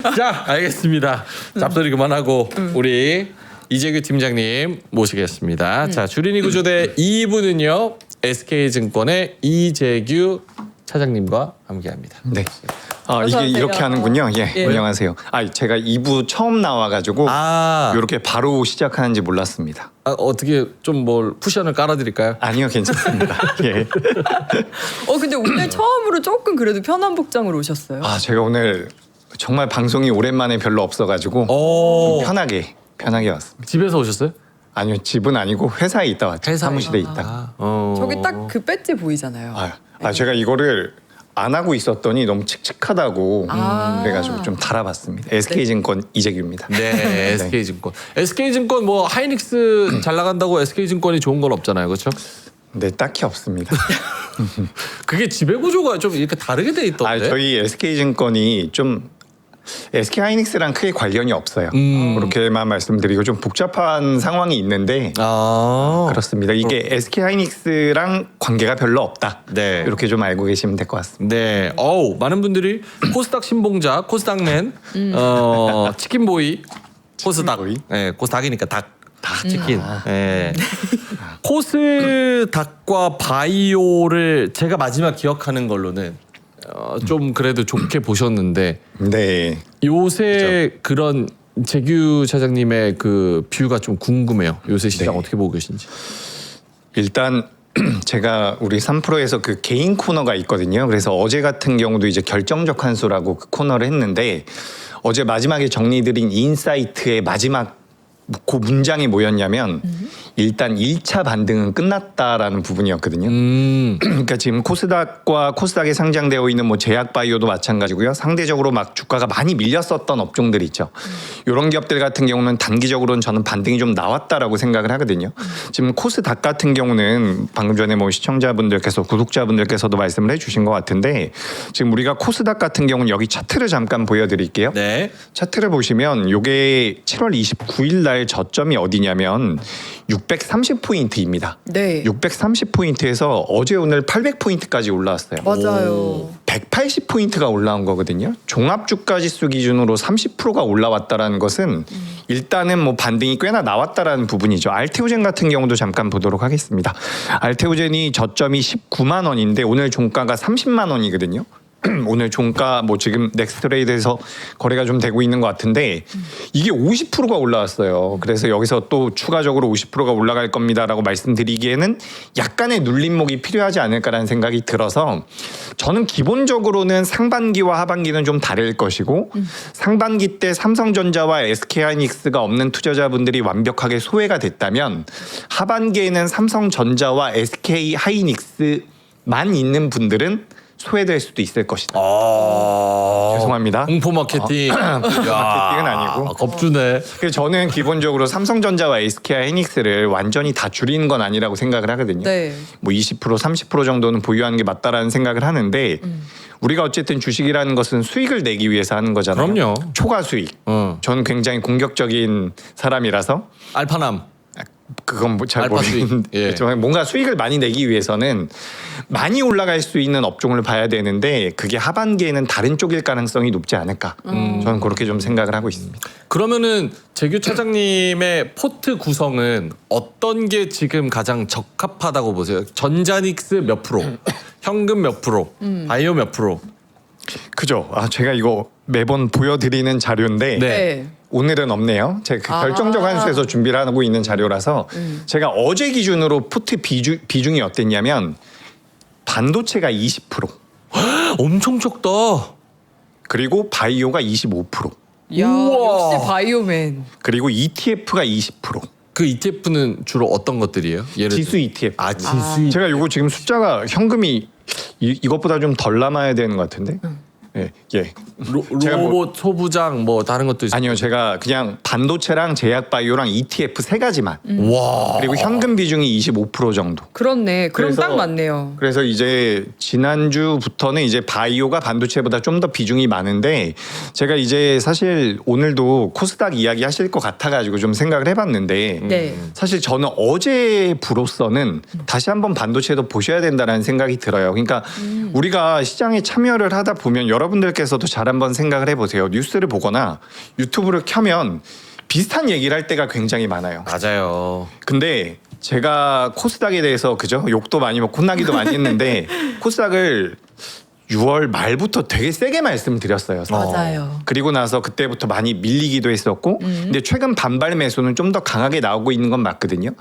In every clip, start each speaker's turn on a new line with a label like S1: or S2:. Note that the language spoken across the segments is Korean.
S1: 자, 알겠습니다. 잡소리 그만하고 우리 이재규 팀장님 모시겠습니다. 자, 주린이 구조대 2부는요. SK증권의 이재규 차장님과 함께합니다.
S2: 네.
S3: 어서
S2: 이게
S3: 오세요.
S2: 이렇게 하는군요. 예,
S3: 예.
S2: 안녕하세요. 제가 2부 처음 나와가지고 이렇게 바로 시작하는지 몰랐습니다.
S1: 어떻게 좀 뭘 쿠션을 깔아드릴까요?
S2: 아니요, 괜찮습니다. 예.
S3: 근데 오늘 처음으로 조금 그래도 편한 복장으로 오셨어요.
S2: 제가 오늘 정말 방송이 오랜만에 별로 없어가지고
S1: 오,
S2: 편하게 왔습니다.
S1: 집에서 오셨어요?
S2: 아니요, 집은 아니고 회사에 있다 왔죠.
S1: 회사에.
S2: 사무실에 있다.
S3: 저기 딱 그 배지 보이잖아요.
S2: 제가 이거를 안 하고 있었더니 너무 칙칙하다고 그래가지고 좀 달아봤습니다. SK증권 이재규입니다.
S1: 네, SK증권. SK증권 뭐 하이닉스 잘 나간다고 SK증권이 좋은 건 없잖아요, 그렇죠?
S2: 네, 딱히 없습니다.
S1: 그게 지배구조가 좀 이렇게 다르게 돼 있던데.
S2: 저희 SK증권이 좀 SK하이닉스랑 크게 관련이 없어요. 그렇게만 말씀드리고 좀 복잡한 상황이 있는데 그렇습니다. 이게 SK하이닉스랑 관계가 별로 없다.
S1: 네.
S2: 이렇게 좀 알고 계시면 될 것 같습니다.
S1: 네, 많은 분들이 코스닥 신봉자, 코스닥맨, 치킨보이, 코스닥,
S2: 치킨보이?
S1: 네, 코스닥이니까 닭 치킨. 네. 코스닥과 바이오를 제가 마지막 기억하는 걸로는 좀 그래도 좋게 보셨는데
S2: 네.
S1: 요새 그런 재규 차장님의 그 뷰가 좀 궁금해요. 요새 시장
S2: 네.
S1: 어떻게 보고 계신지.
S2: 일단 제가 우리 3프로에서 그 개인 코너가 있거든요. 그래서 어제 같은 경우도 이제 결정적 한 수라고 그 코너를 했는데 어제 마지막에 정리드린 인사이트의 마지막 그 문장이 뭐였냐면 일단 1차 반등은 끝났다라는 부분이었거든요. 그러니까 지금 코스닥과 코스닥에 상장되어 있는 뭐 제약바이오도 마찬가지고요. 상대적으로 막 주가가 많이 밀렸었던 업종들 있죠. 이런 기업들 같은 경우는 단기적으로는 저는 반등이 좀 나왔다라고 생각을 하거든요. 지금 코스닥 같은 경우는 방금 전에 뭐 시청자분들께서 구독자분들께서도 말씀을 해주신 것 같은데 지금 우리가 코스닥 같은 경우는 여기 차트를 잠깐 보여드릴게요.
S1: 네.
S2: 차트를 보시면 요게 7월 29일 날 저점이 어디냐면 630포인트입니다.
S3: 네.
S2: 630포인트에서 어제 오늘 800포인트까지 올라왔어요.
S3: 맞아요.
S2: 180포인트가 올라온 거거든요. 종합주가지수 기준으로 30%가 올라왔다라는 것은 일단은 뭐 반등이 꽤나 나왔다라는 부분이죠. 알테오젠 같은 경우도 잠깐 보도록 하겠습니다. 알테오젠이 저점이 19만 원인데 오늘 종가가 30만 원이거든요. 오늘 종가 뭐 지금 넥스트레이드에서 거래가 좀 되고 있는 것 같은데 이게 50%가 올라왔어요. 그래서 여기서 또 추가적으로 50%가 올라갈 겁니다라고 말씀드리기에는 약간의 눌림목이 필요하지 않을까라는 생각이 들어서 저는 기본적으로는 상반기와 하반기는 좀 다를 것이고 상반기 때 삼성전자와 SK하이닉스가 없는 투자자분들이 완벽하게 소외가 됐다면 하반기에는 삼성전자와 SK하이닉스만 있는 분들은 소외될 수도 있을 것이다. 죄송합니다.
S1: 공포 마케팅.
S2: 마케팅은 아니고.
S1: 겁주네.
S2: 그래서 저는 기본적으로 삼성전자와 SK하이닉스를 완전히 다 줄이는 건 아니라고 생각을 하거든요.
S3: 네.
S2: 뭐 20% 30% 정도는 보유하는 게 맞다라는 생각을 하는데 우리가 어쨌든 주식이라는 것은 수익을 내기 위해서 하는 거잖아요.
S1: 그럼요.
S2: 초과 수익. 저는 굉장히 공격적인 사람이라서
S1: 알파남.
S2: 그건 뭐 잘
S1: 알파 수익.
S2: 모르겠는데
S1: 예.
S2: 뭔가 수익을 많이 내기 위해서는 많이 올라갈 수 있는 업종을 봐야 되는데 그게 하반기에는 다른 쪽일 가능성이 높지 않을까. 저는 그렇게 좀 생각을 하고 있습니다.
S1: 그러면은 재규 차장님의 포트 구성은 어떤 게 지금 가장 적합하다고 보세요? 전자닉스 몇 프로, 현금 몇 프로, 바이오 몇 프로?
S2: 그죠? 제가 이거 매번 보여드리는 자료인데
S1: 네.
S2: 오늘은 없네요. 제가 그 결정적 한 수에서 준비를 하고 있는 자료라서 제가 어제 기준으로 포트 비중이 어땠냐면 반도체가 20%
S1: 엄청 적다.
S2: 그리고 바이오가 25%
S3: 야,
S1: 우와.
S3: 역시 바이오맨.
S2: 그리고 ETF가 20%.
S1: 그 ETF는 주로 어떤 것들이에요? 예를
S2: 지수 ETF.
S1: 지수.
S2: 제가 요거 지금 숫자가 현금이 이것보다 좀 덜 남아야 되는 것 같은데. 예. 제가
S1: 로봇 소부장 뭐 다른 것도 있어요.
S2: 아니요, 제가 그냥 반도체랑 제약바이오랑 ETF 세 가지만.
S1: 와.
S2: 그리고 현금 비중이 25% 정도.
S3: 그렇네. 그럼
S2: 그래서-
S3: 딱 맞네요.
S2: 그래서 이제 지난주부터는 이제 바이오가 반도체보다 좀 더 비중이 많은데 제가 이제 사실 오늘도 코스닥 이야기 하실 것 같아가지고 좀 생각을 해봤는데
S3: 네.
S2: 사실 저는 어제 부로서는 다시 한번 반도체도 보셔야 된다는 생각이 들어요. 그러니까 우리가 시장에 참여를 하다 보면 여러분 여러분들께서도 잘 한번 생각을 해보세요. 뉴스를 보거나 유튜브를 켜면 비슷한 얘기를 할 때가 굉장히 많아요.
S1: 맞아요.
S2: 근데 제가 코스닥에 대해서 그죠? 욕도 많이 먹고 혼나기도 많이 했는데 코스닥을 6월 말부터 되게 세게 말씀드렸어요.
S3: 맞아요.
S2: 그리고 나서 그때부터 많이 밀리기도 했었고 근데 최근 반발 매수는 좀 더 강하게 나오고 있는 건 맞거든요.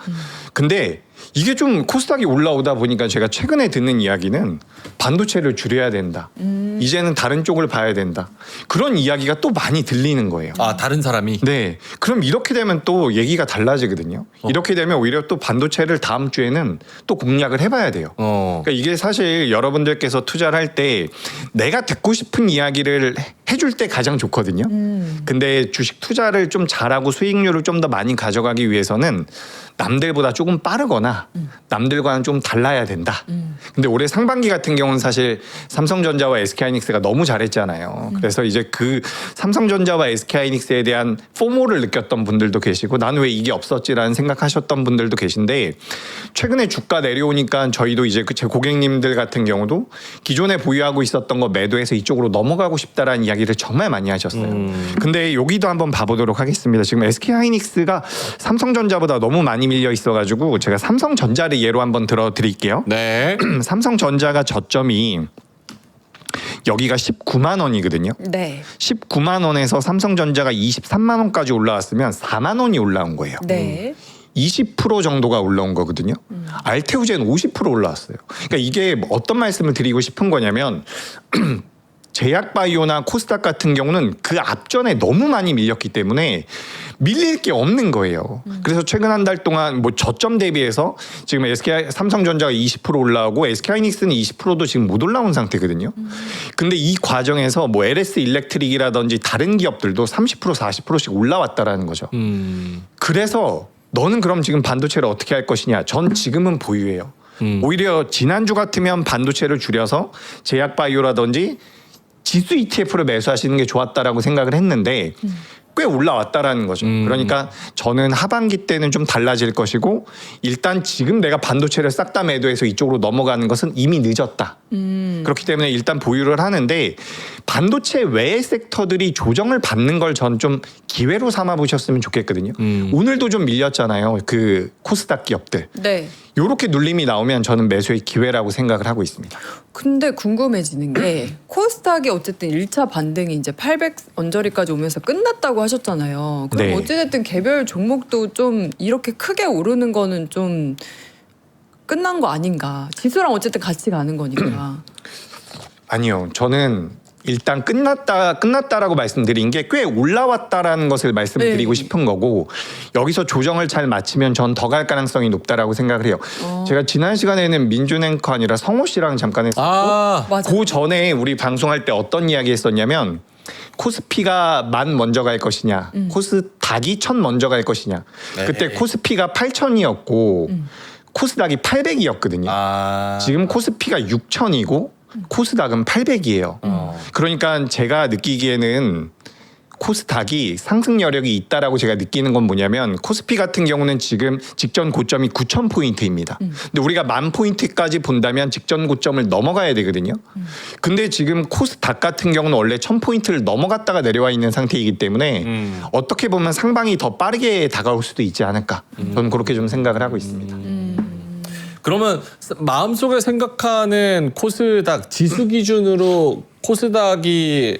S2: 근데 이게 좀 코스닥이 올라오다 보니까 제가 최근에 듣는 이야기는 반도체를 줄여야 된다. 이제는 다른 쪽을 봐야 된다. 그런 이야기가 또 많이 들리는 거예요.
S1: 아 다른 사람이.
S2: 네. 그럼 이렇게 되면 또 얘기가 달라지거든요. 이렇게 되면 오히려 또 반도체를 다음 주에는 또 공략을 해봐야 돼요. 그러니까 이게 사실 여러분들께서 투자를 할 때 내가 듣고 싶은 이야기를 해줄 때 가장 좋거든요. 근데 주식 투자를 좀 잘하고 수익률을 좀 더 많이 가져가기 위해서는 남들보다 조금 빠르거나 남들과는 좀 달라야 된다. 근데 올해 상반기 같은 경우는 사실 삼성전자와 SK하이닉스가 너무 잘했잖아요. 그래서 이제 그 삼성전자와 SK하이닉스에 대한 포모를 느꼈던 분들도 계시고 나는 왜 이게 없었지라는 생각하셨던 분들도 계신데 최근에 주가 내려오니까 저희도 이제 제 고객님들 같은 경우도 기존에 보유하고 있었던 거 매도해서 이쪽으로 넘어가고 싶다라는 이야기를 정말 많이 하셨어요. 근데 여기도 한번 봐보도록 하겠습니다. 지금 SK하이닉스가 삼성전자보다 너무 많이 밀려 있어가지고 제가 삼성전자를 예로 한번 들어드릴게요.
S1: 네.
S2: 삼성전자가 저점이 여기가 19만 원이거든요.
S3: 네.
S2: 19만 원에서 삼성전자가 23만 원까지 올라왔으면 4만 원이 올라온 거예요.
S3: 네.
S2: 20% 정도가 올라온 거거든요. 알테오젠 50% 올라왔어요. 그러니까 이게 어떤 말씀을 드리고 싶은 거냐면 제약바이오나 코스닥 같은 경우는 그 앞전에 너무 많이 밀렸기 때문에 밀릴 게 없는 거예요. 그래서 최근 한 달 동안 뭐 저점 대비해서 지금 삼성전자가 20% 올라오고 SK하이닉스는 20%도 지금 못 올라온 상태거든요. 근데 이 과정에서 뭐 LS 일렉트릭이라든지 다른 기업들도 30% 40%씩 올라왔다라는 거죠. 그래서 너는 그럼 지금 반도체를 어떻게 할 것이냐? 전 지금은 보유해요. 오히려 지난주 같으면 반도체를 줄여서 제약바이오라든지 지수 ETF를 매수하시는 게 좋았다라고 생각을 했는데 꽤 올라왔다라는 거죠. 그러니까 저는 하반기 때는 좀 달라질 것이고 일단 지금 내가 반도체를 싹 다 매도해서 이쪽으로 넘어가는 것은 이미 늦었다. 그렇기 때문에 일단 보유를 하는데 반도체 외의 섹터들이 조정을 받는 걸 전 좀 기회로 삼아 보셨으면 좋겠거든요. 오늘도 좀 밀렸잖아요. 그 코스닥 기업들.
S3: 네.
S2: 요렇게 눌림이 나오면 저는 매수의 기회라고 생각을 하고 있습니다.
S3: 근데 궁금해지는 게 코스닥이 어쨌든 1차 반등이 이제 800 언저리까지 오면서 끝났다고 하셨잖아요. 그럼
S2: 네.
S3: 어찌됐든 개별 종목도 좀 이렇게 크게 오르는 거는 좀 끝난 거 아닌가. 지수랑 어쨌든 같이 가는 거니까.
S2: 아니요. 저는 일단 끝났다라고 말씀드린 게 꽤 올라왔다라는 것을 말씀드리고
S3: 네.
S2: 싶은 거고 여기서 조정을 잘 맞추면 전 더 갈 가능성이 높다라고 생각을 해요. 제가 지난 시간에는 민준앵커 아니라 성호 씨랑 잠깐 했었고
S3: 맞아.
S2: 그 전에 우리 방송할 때 어떤 이야기 했었냐면 코스피가 10,000 먼저 갈 것이냐 코스닥이 1000 먼저 갈 것이냐
S1: 네.
S2: 그때 코스피가 8,000이었고 코스닥이 800이었거든요. 지금 코스피가 6,000이고 코스닥은 800이에요. 그러니까 제가 느끼기에는 코스닥이 상승 여력이 있다라고 제가 느끼는 건 뭐냐면 코스피 같은 경우는 지금 직전 고점이 9,000포인트입니다. 근데 우리가 10,000포인트까지 본다면 직전 고점을 넘어가야 되거든요. 근데 지금 코스닥 같은 경우는 원래 1,000포인트를 넘어갔다가 내려와 있는 상태이기 때문에 어떻게 보면 상방이 더 빠르게 다가올 수도 있지 않을까. 저는 그렇게 좀 생각을 하고 있습니다.
S1: 그러면 마음속에 생각하는 코스닥 지수 기준으로 코스닥이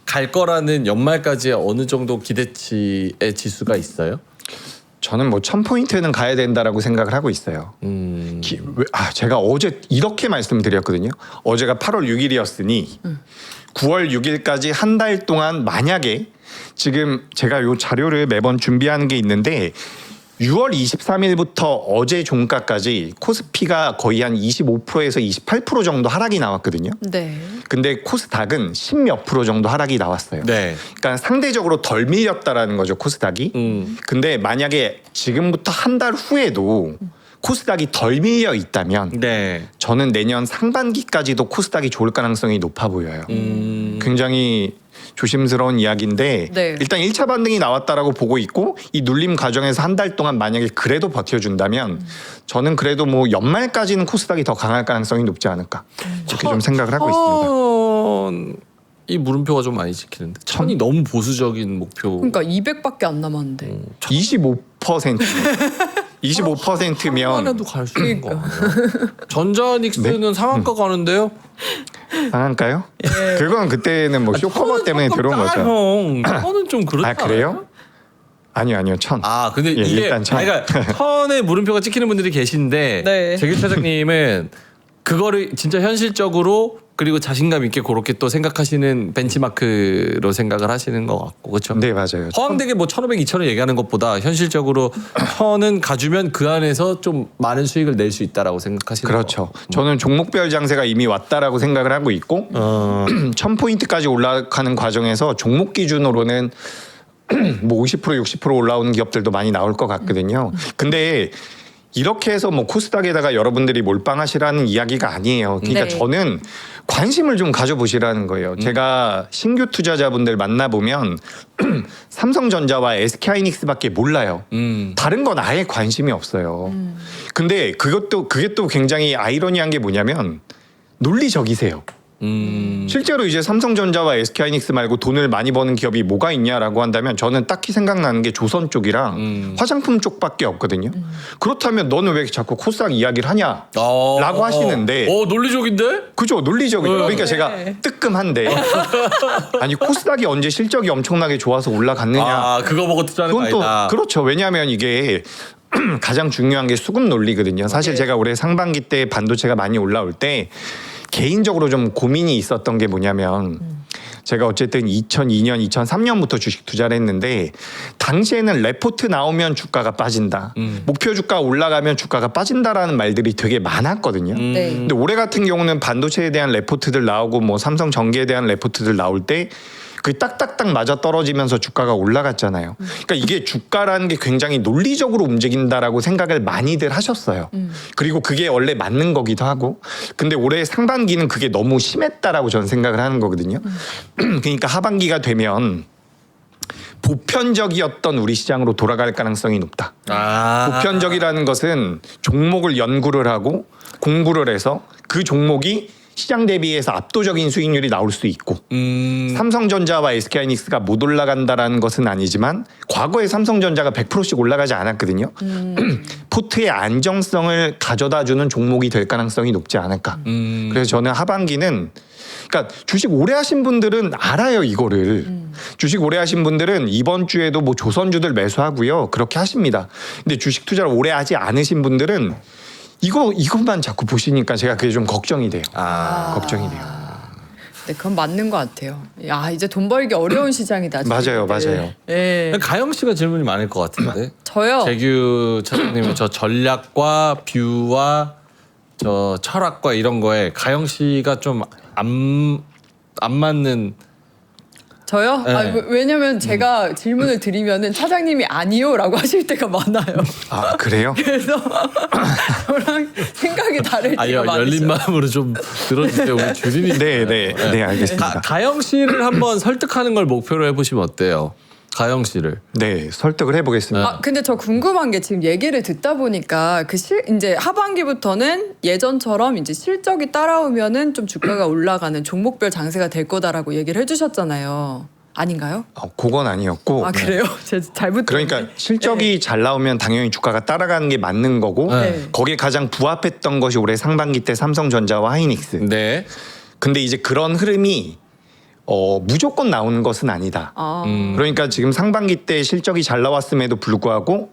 S1: 갈 거라는 연말까지 어느 정도 기대치의 지수가 있어요?
S2: 저는 뭐 1,000포인트는 가야 된다라고 생각을 하고 있어요. 제가 어제 이렇게 말씀드렸거든요. 어제가 8월 6일이었으니 9월 6일까지 한 달 동안 만약에 지금 제가 요 자료를 매번 준비하는 게 있는데 6월 23일부터 어제 종가까지 코스피가 거의 한 25%에서 28% 정도 하락이 나왔거든요.
S3: 네.
S2: 근데 코스닥은 10몇 프로 정도 하락이 나왔어요.
S1: 네.
S2: 그러니까 상대적으로 덜 밀렸다라는 거죠, 코스닥이. 근데 만약에 지금부터 한 달 후에도 코스닥이 덜 밀려 있다면
S1: 네.
S2: 저는 내년 상반기까지도 코스닥이 좋을 가능성이 높아 보여요. 굉장히 조심스러운 이야기인데
S3: 네.
S2: 일단 1차 반등이 나왔다라고 보고 있고 이 눌림 과정에서 한 달 동안 만약에 그래도 버텨준다면 저는 그래도 뭐 연말까지는 코스닥이 더 강할 가능성이 높지 않을까 이렇게 좀 생각을 하고 있습니다.
S1: 이 물음표가 좀 많이 찍히는데 1000이 너무 보수적인 목표.
S3: 그러니까 200밖에 안 남았는데.
S2: 25% 25%면
S1: 하나도 갈 수 있는 거 아니야? 전자닉스는 상한가 가는데요?
S2: 상한가요? 그건 그때는 뭐 쇼커버 때문에 들어온 거죠.
S1: 형, 저는 좀 그렇지
S2: 아 그래요? 아니요 1000.
S1: 아 근데
S2: 예,
S1: 이게
S2: 일단 1000.
S1: 그러니까 1000에 물음표가 찍히는 분들이 계신데
S3: 네.
S1: 재규 차장님은 그거를 진짜 현실적으로 그리고 자신감 있게 그렇게 또 생각하시는 벤치마크로 생각을 하시는 것 같고 그렇죠?
S2: 네 맞아요.
S1: 허황되게 뭐 1,500, 2,000을 얘기하는 것보다 현실적으로 1,000은 가주면 그 안에서 좀 많은 수익을 낼 수 있다라고 생각하시는
S2: 그렇죠.
S1: 거.
S2: 저는 종목별 장세가 이미 왔다라고 생각을 하고 있고 1000포인트까지 올라가는 과정에서 종목 기준으로는 뭐 50% 60% 올라오는 기업들도 많이 나올 것 같거든요. 근데 이렇게 해서 뭐 코스닥에다가 여러분들이 몰빵하시라는 이야기가 아니에요. 그러니까
S3: 네.
S2: 저는 관심을 좀 가져보시라는 거예요. 제가 신규 투자자분들 만나보면 삼성전자와 SK하이닉스밖에 몰라요. 다른 건 아예 관심이 없어요. 근데 그게 또 굉장히 아이러니한 게 뭐냐면 논리적이세요. 실제로 이제 삼성전자와 SK하이닉스 말고 돈을 많이 버는 기업이 뭐가 있냐라고 한다면 저는 딱히 생각나는 게 조선 쪽이랑 화장품 쪽밖에 없거든요. 그렇다면 너는 왜 자꾸 코스닥 이야기를 하냐? 라고 하시는데
S1: 논리적인데?
S2: 그죠 논리적이죠. 그러니까
S3: 네.
S2: 제가 뜨끔한데 아니 코스닥이 언제 실적이 엄청나게 좋아서 올라갔느냐?
S1: 아 그거 보고 투자하는 거
S2: 그건 또
S1: 아니다.
S2: 그렇죠. 왜냐하면 이게 가장 중요한 게 수급 논리거든요. 사실
S3: 네.
S2: 제가 올해 상반기 때 반도체가 많이 올라올 때 개인적으로 좀 고민이 있었던 게 뭐냐면 제가 어쨌든 2002년, 2003년부터 주식 투자를 했는데 당시에는 레포트 나오면 주가가 빠진다. 목표 주가 올라가면 주가가 빠진다라는 말들이 되게 많았거든요.
S3: 네.
S2: 근데 올해 같은 경우는 반도체에 대한 레포트들 나오고 뭐 삼성 전기에 대한 레포트들 나올 때 그 딱딱딱 맞아 떨어지면서 주가가 올라갔잖아요. 그러니까 이게 주가라는 게 굉장히 논리적으로 움직인다라고 생각을 많이들 하셨어요. 그리고 그게 원래 맞는 거기도 하고. 근데 올해 상반기는 그게 너무 심했다라고 저는 생각을 하는 거거든요. 그러니까 하반기가 되면 보편적이었던 우리 시장으로 돌아갈 가능성이 높다. 보편적이라는 것은 종목을 연구를 하고 공부를 해서 그 종목이 시장 대비해서 압도적인 수익률이 나올 수 있고 삼성전자와 SK하이닉스가 못 올라간다라는 것은 아니지만 과거에 삼성전자가 100%씩 올라가지 않았거든요. 포트의 안정성을 가져다주는 종목이 될 가능성이 높지 않을까. 그래서 저는 하반기는 그러니까 주식 오래 하신 분들은 알아요 이거를. 주식 오래 하신 분들은 이번 주에도 뭐 조선주들 매수하고요. 그렇게 하십니다. 근데 주식 투자를 오래 하지 않으신 분들은 이것만 자꾸 보시니까 제가 그게 좀 걱정이 돼요. 걱정이 돼요.
S3: 네, 그건 맞는 것 같아요. 야, 이제 돈 벌기 어려운 시장이다.
S2: 맞아요, 맞아요.
S3: 예.
S1: 가영 씨가 질문이 많을 것 같은데.
S3: 저요.
S1: 재규 차장님은 저 전략과 뷰와 저 철학과 이런 거에 가영 씨가 좀 안 맞는.
S3: 저요?
S1: 네.
S3: 아, 왜냐면 제가 질문을 드리면은 차장님이 아니요라고 하실 때가 많아요.
S2: 아 그래요?
S3: 그래서 저랑 생각이 다를 때가 많으죠.
S1: 열린 마음으로 좀 들어주세요. 우리 주린이.
S2: 네, 알겠습니다.
S1: 가영 씨를 한번 설득하는 걸 목표로 해보시면 어때요? 가영 씨를.
S2: 네, 설득을 해보겠습니다.
S3: 아, 근데 저 궁금한 게 지금 얘기를 듣다 보니까 이제 하반기부터는 예전처럼 이제 실적이 따라오면은 좀 주가가 올라가는 종목별 장세가 될 거다라고 얘기를 해주셨잖아요. 아닌가요?
S2: 그건 아니었고.
S3: 아, 그래요? 제가 잘못.
S2: 그러니까 실적이 잘 나오면 당연히 주가가 따라가는 게 맞는 거고
S1: 네.
S2: 거기에 가장 부합했던 것이 올해 상반기 때 삼성전자와 하이닉스.
S1: 네.
S2: 근데 이제 그런 흐름이 무조건 나오는 것은 아니다.
S3: 아,
S2: 그러니까 지금 상반기 때 실적이 잘 나왔음에도 불구하고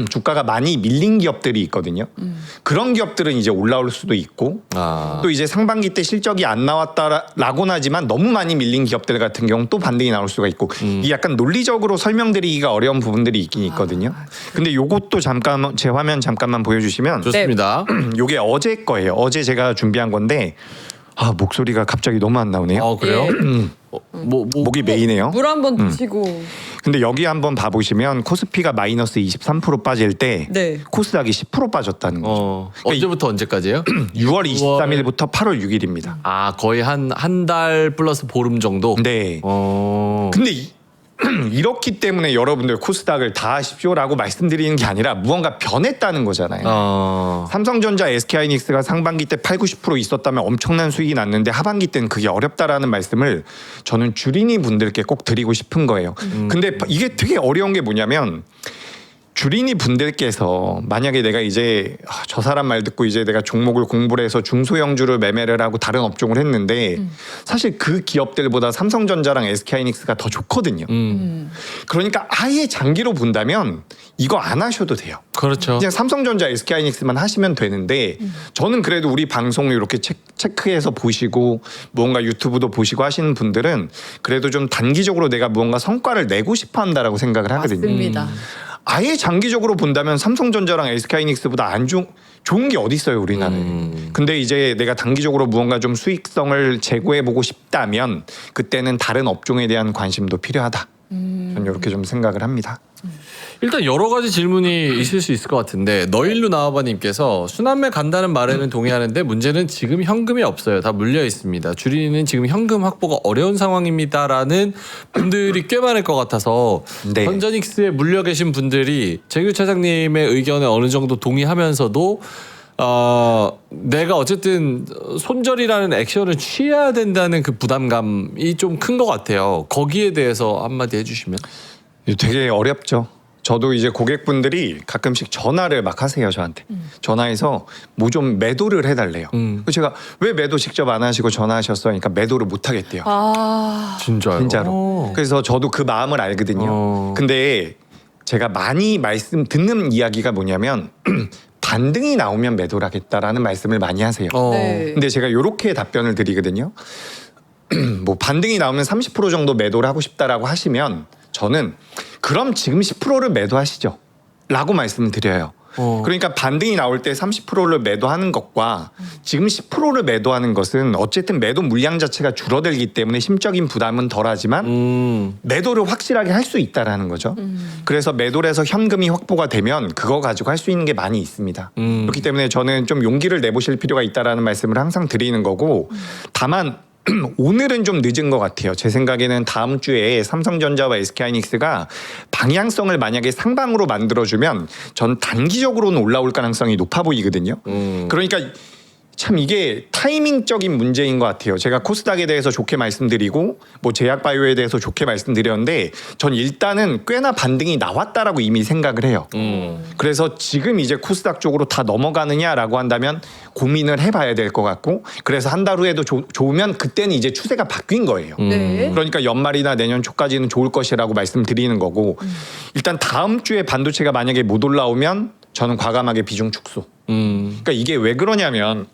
S2: 주가가 많이 밀린 기업들이 있거든요. 그런 기업들은 이제 올라올 수도 있고 또 이제 상반기 때 실적이 안 나왔다라고는 하지만 너무 많이 밀린 기업들 같은 경우는 또 반등이 나올 수가 있고 이 약간 논리적으로 설명드리기가 어려운 부분들이 있긴 있거든요. 근데 요것도 잠깐 제 화면 잠깐만 보여주시면
S1: 좋습니다.
S2: 요게 어제 거예요. 어제 제가 준비한 건데 목소리가 갑자기 너무 안 나오네요.
S1: 그래요?
S3: 예.
S2: 목이 메이네요.
S3: 물 한번 드시고.
S2: 근데 여기 한번 봐보시면 코스피가 마이너스 23% 빠질 때
S3: 네.
S2: 코스닥이 10% 빠졌다는 거죠.
S1: 언제부터 언제까지예요?
S2: 6월 23일부터 8월 6일입니다.
S1: 거의 한 달 플러스 보름 정도.
S2: 네.
S1: 어.
S2: 근데 이렇기 때문에 여러분들 코스닥을 다 하십시오라고 말씀드리는 게 아니라 무언가 변했다는 거잖아요. 삼성전자, SK하이닉스가 상반기 때 8, 90% 있었다면 엄청난 수익이 났는데 하반기 때는 그게 어렵다라는 말씀을 저는 주린이 분들께 꼭 드리고 싶은 거예요. 근데 이게 되게 어려운 게 뭐냐면 주린이 분들께서 만약에 내가 이제 저 사람 말 듣고 이제 내가 종목을 공부를 해서 중소형주를 매매를 하고 다른 업종을 했는데 사실 그 기업들보다 삼성전자랑 SK하이닉스가 더 좋거든요. 그러니까 아예 장기로 본다면 이거 안 하셔도 돼요.
S1: 그렇죠.
S2: 그냥 삼성전자, SK하이닉스만 하시면 되는데 저는 그래도 우리 방송을 이렇게 체크해서 보시고 무언가 유튜브도 보시고 하시는 분들은 그래도 좀 단기적으로 내가 무언가 성과를 내고 싶어 한다라고 생각을 하거든요.
S3: 맞습니다.
S2: 아예 장기적으로 본다면 삼성전자랑 SK하이닉스보다 안 좋은 게 어디 있어요 우리나라에. 근데 이제 내가 단기적으로 무언가 좀 수익성을 제고해보고 싶다면 그때는 다른 업종에 대한 관심도 필요하다. 저는 이렇게 좀 생각을 합니다.
S1: 일단 여러 가지 질문이 있을 수 있을 것 같은데 너일루 나와바님께서 순환매 간다는 말에는 동의하는데 문제는 지금 현금이 없어요. 다 물려 있습니다. 주린이는 지금 현금 확보가 어려운 상황입니다라는 분들이 꽤 많을 것 같아서
S2: 네.
S1: 전자닉스에 물려 계신 분들이 재규 차장님의 의견에 어느 정도 동의하면서도 내가 어쨌든 손절이라는 액션을 취해야 된다는 그 부담감이 좀 큰 것 같아요. 거기에 대해서 한마디 해주시면.
S2: 되게 어렵죠. 저도 이제 고객분들이 가끔씩 전화를 막 하세요 저한테. 전화해서 뭐 좀 매도를 해달래요. 그래서 제가 왜 매도 직접 안 하시고 전화하셨어요? 그러니까 매도를 못 하겠대요.
S1: 진짜요?
S2: 진짜로. 그래서 저도 그 마음을 알거든요. 근데 제가 많이 듣는 이야기가 뭐냐면 반등이 나오면 매도를 하겠다라는 말씀을 많이 하세요.
S3: 네.
S2: 근데 제가 이렇게 답변을 드리거든요. 뭐 반등이 나오면 30% 정도 매도를 하고 싶다라고 하시면 저는 그럼 지금 10%를 매도하시죠 라고 말씀을 드려요. 그러니까 반등이 나올 때 30%를 매도하는 것과 지금 10%를 매도하는 것은 어쨌든 매도 물량 자체가 줄어들기 때문에 심적인 부담은 덜하지만 매도를 확실하게 할 수 있다라는 거죠. 그래서 매도를 해서 현금이 확보가 되면 그거 가지고 할 수 있는 게 많이 있습니다. 그렇기 때문에 저는 좀 용기를 내보실 필요가 있다라는 말씀을 항상 드리는 거고 다만 오늘은 좀 늦은 것 같아요. 제 생각에는 다음 주에 삼성전자와 SK하이닉스가 방향성을 만약에 상방으로 만들어주면 전 단기적으로는 올라올 가능성이 높아 보이거든요. 그러니까 참 이게 타이밍적인 문제인 것 같아요. 제가 코스닥에 대해서 좋게 말씀드리고 뭐 제약바이오에 대해서 좋게 말씀드렸는데 전 일단은 꽤나 반등이 나왔다라고 이미 생각을 해요. 그래서 지금 이제 코스닥 쪽으로 다 넘어가느냐라고 한다면 고민을 해봐야 될 것 같고 그래서 한 달 후에도 좋으면 그때는 이제 추세가 바뀐 거예요.
S3: 네.
S2: 그러니까 연말이나 내년 초까지는 좋을 것이라고 말씀드리는 거고 일단 다음 주에 반도체가 만약에 못 올라오면 저는 과감하게 비중 축소. 그러니까 이게 왜 그러냐면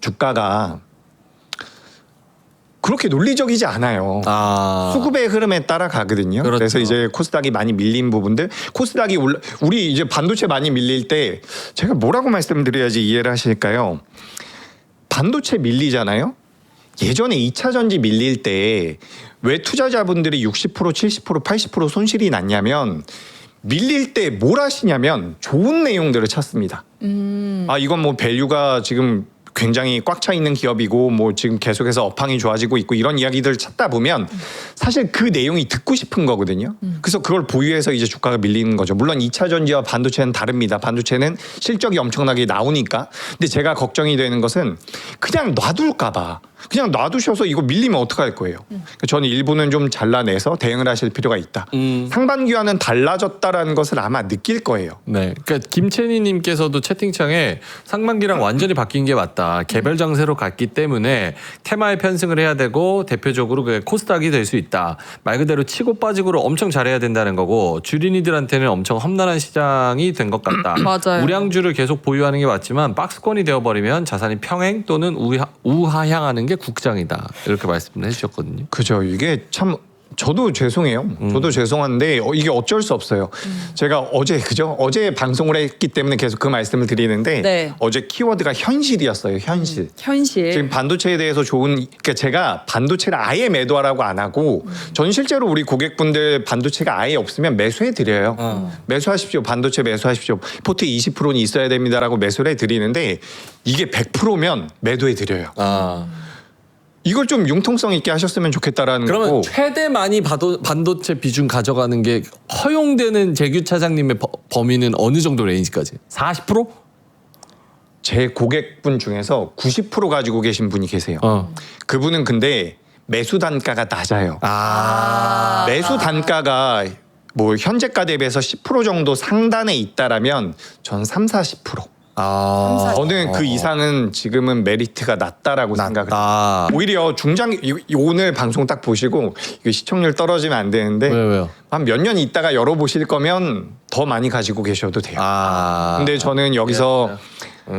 S2: 주가가 그렇게 논리적이지 않아요. 수급의 흐름에 따라가거든요.
S1: 그렇죠.
S2: 그래서 이제 코스닥이 많이 밀린 부분들, 코스닥이 우리 이제 반도체 많이 밀릴 때 제가 뭐라고 말씀드려야지 이해를 하실까요? 반도체 밀리잖아요. 예전에 2차 전지 밀릴 때 왜 투자자분들이 60%, 70%, 80% 손실이 났냐면 밀릴 때 뭘 하시냐면 좋은 내용들을 찾습니다. 아 이건 뭐 밸류가 지금 굉장히 꽉 차 있는 기업이고 뭐 지금 계속해서 업황이 좋아지고 있고 이런 이야기들을 찾다 보면 사실 그 내용이 듣고 싶은 거거든요. 그래서 그걸 보유해서 이제 주가가 밀리는 거죠. 물론 2차 전지와 반도체는 다릅니다. 반도체는 실적이 엄청나게 나오니까. 근데 제가 걱정이 되는 것은 그냥 놔둘까 봐. 그냥 놔두셔서 이거 밀리면 어떡할 거예요. 저는 일부는 좀 잘라내서 대응을 하실 필요가 있다. 상반기와는 달라졌다라는 것을 아마 느낄 거예요.
S1: 네, 그러니까 김채니님께서도 채팅창에 상반기랑 완전히 바뀐 게 맞다. 개별 장세로 갔기 때문에 테마에 편승을 해야 되고 대표적으로 그 코스닥이 될 수 있다. 말 그대로 치고 빠지고를 엄청 잘해야 된다는 거고 주린이들한테는 엄청 험난한 시장이 된 것 같다.
S3: 맞아요.
S1: 우량주를 계속 보유하는 게 맞지만 박스권이 되어버리면 자산이 평행 또는 우하향하는 게 국장이다. 이렇게 말씀을 해주셨거든요.
S2: 그죠. 이게 참 저도 죄송해요. 저도 죄송한데 이게 어쩔 수 없어요. 제가 어제 방송을 했기 때문에 계속 그 말씀을 드리는데
S3: 네.
S2: 어제 키워드가 현실이었어요. 현실.
S3: 현실.
S2: 지금 반도체에 대해서 그러니까 제가 반도체를 아예 매도하라고 안 하고 전 실제로 우리 고객분들 반도체가 아예 없으면 매수해 드려요. 매수하십시오. 반도체 매수하십시오. 포트 20%는 있어야 됩니다라고 매수를 해 드리는데 이게 100%면 매도해 드려요.
S1: 아.
S2: 그러니까 이게 어쩔 수 없어요. 그러니까 제가 반도체를 아예 매도하라고 안 하고 전 실제로 우리 고객분들 반도체가 아예 없으면 매수해 드려요. 매수하십시오. 반도체 매수하십시오. 포트 20%는 있어야 됩니다라고 매수를 해드리는데 이게 100%면 매도해 드려요. 이걸 좀 융통성 있게 하셨으면 좋겠다라는
S1: 그러면
S2: 거고.
S1: 최대 많이 반도체 비중 가져가는 게 허용되는 재규 차장님의 범위는 어느 정도 레인지까지? 40%?
S2: 제 고객분 중에서 90% 가지고 계신 분이 계세요. 그분은 근데 매수 단가가 낮아요. 매수 단가가 뭐 현재가 대비해서 10% 정도 상단에 있다라면 전 30-40%. 저는 그 이상은 지금은 메리트가 낮다라고 생각을 해요. 오히려 오늘 방송 딱 보시고 이거 시청률 떨어지면 안 되는데
S1: 왜요?
S2: 한 몇 년 있다가 열어보실 거면 더 많이 가지고 계셔도 돼요. 근데 저는 여기서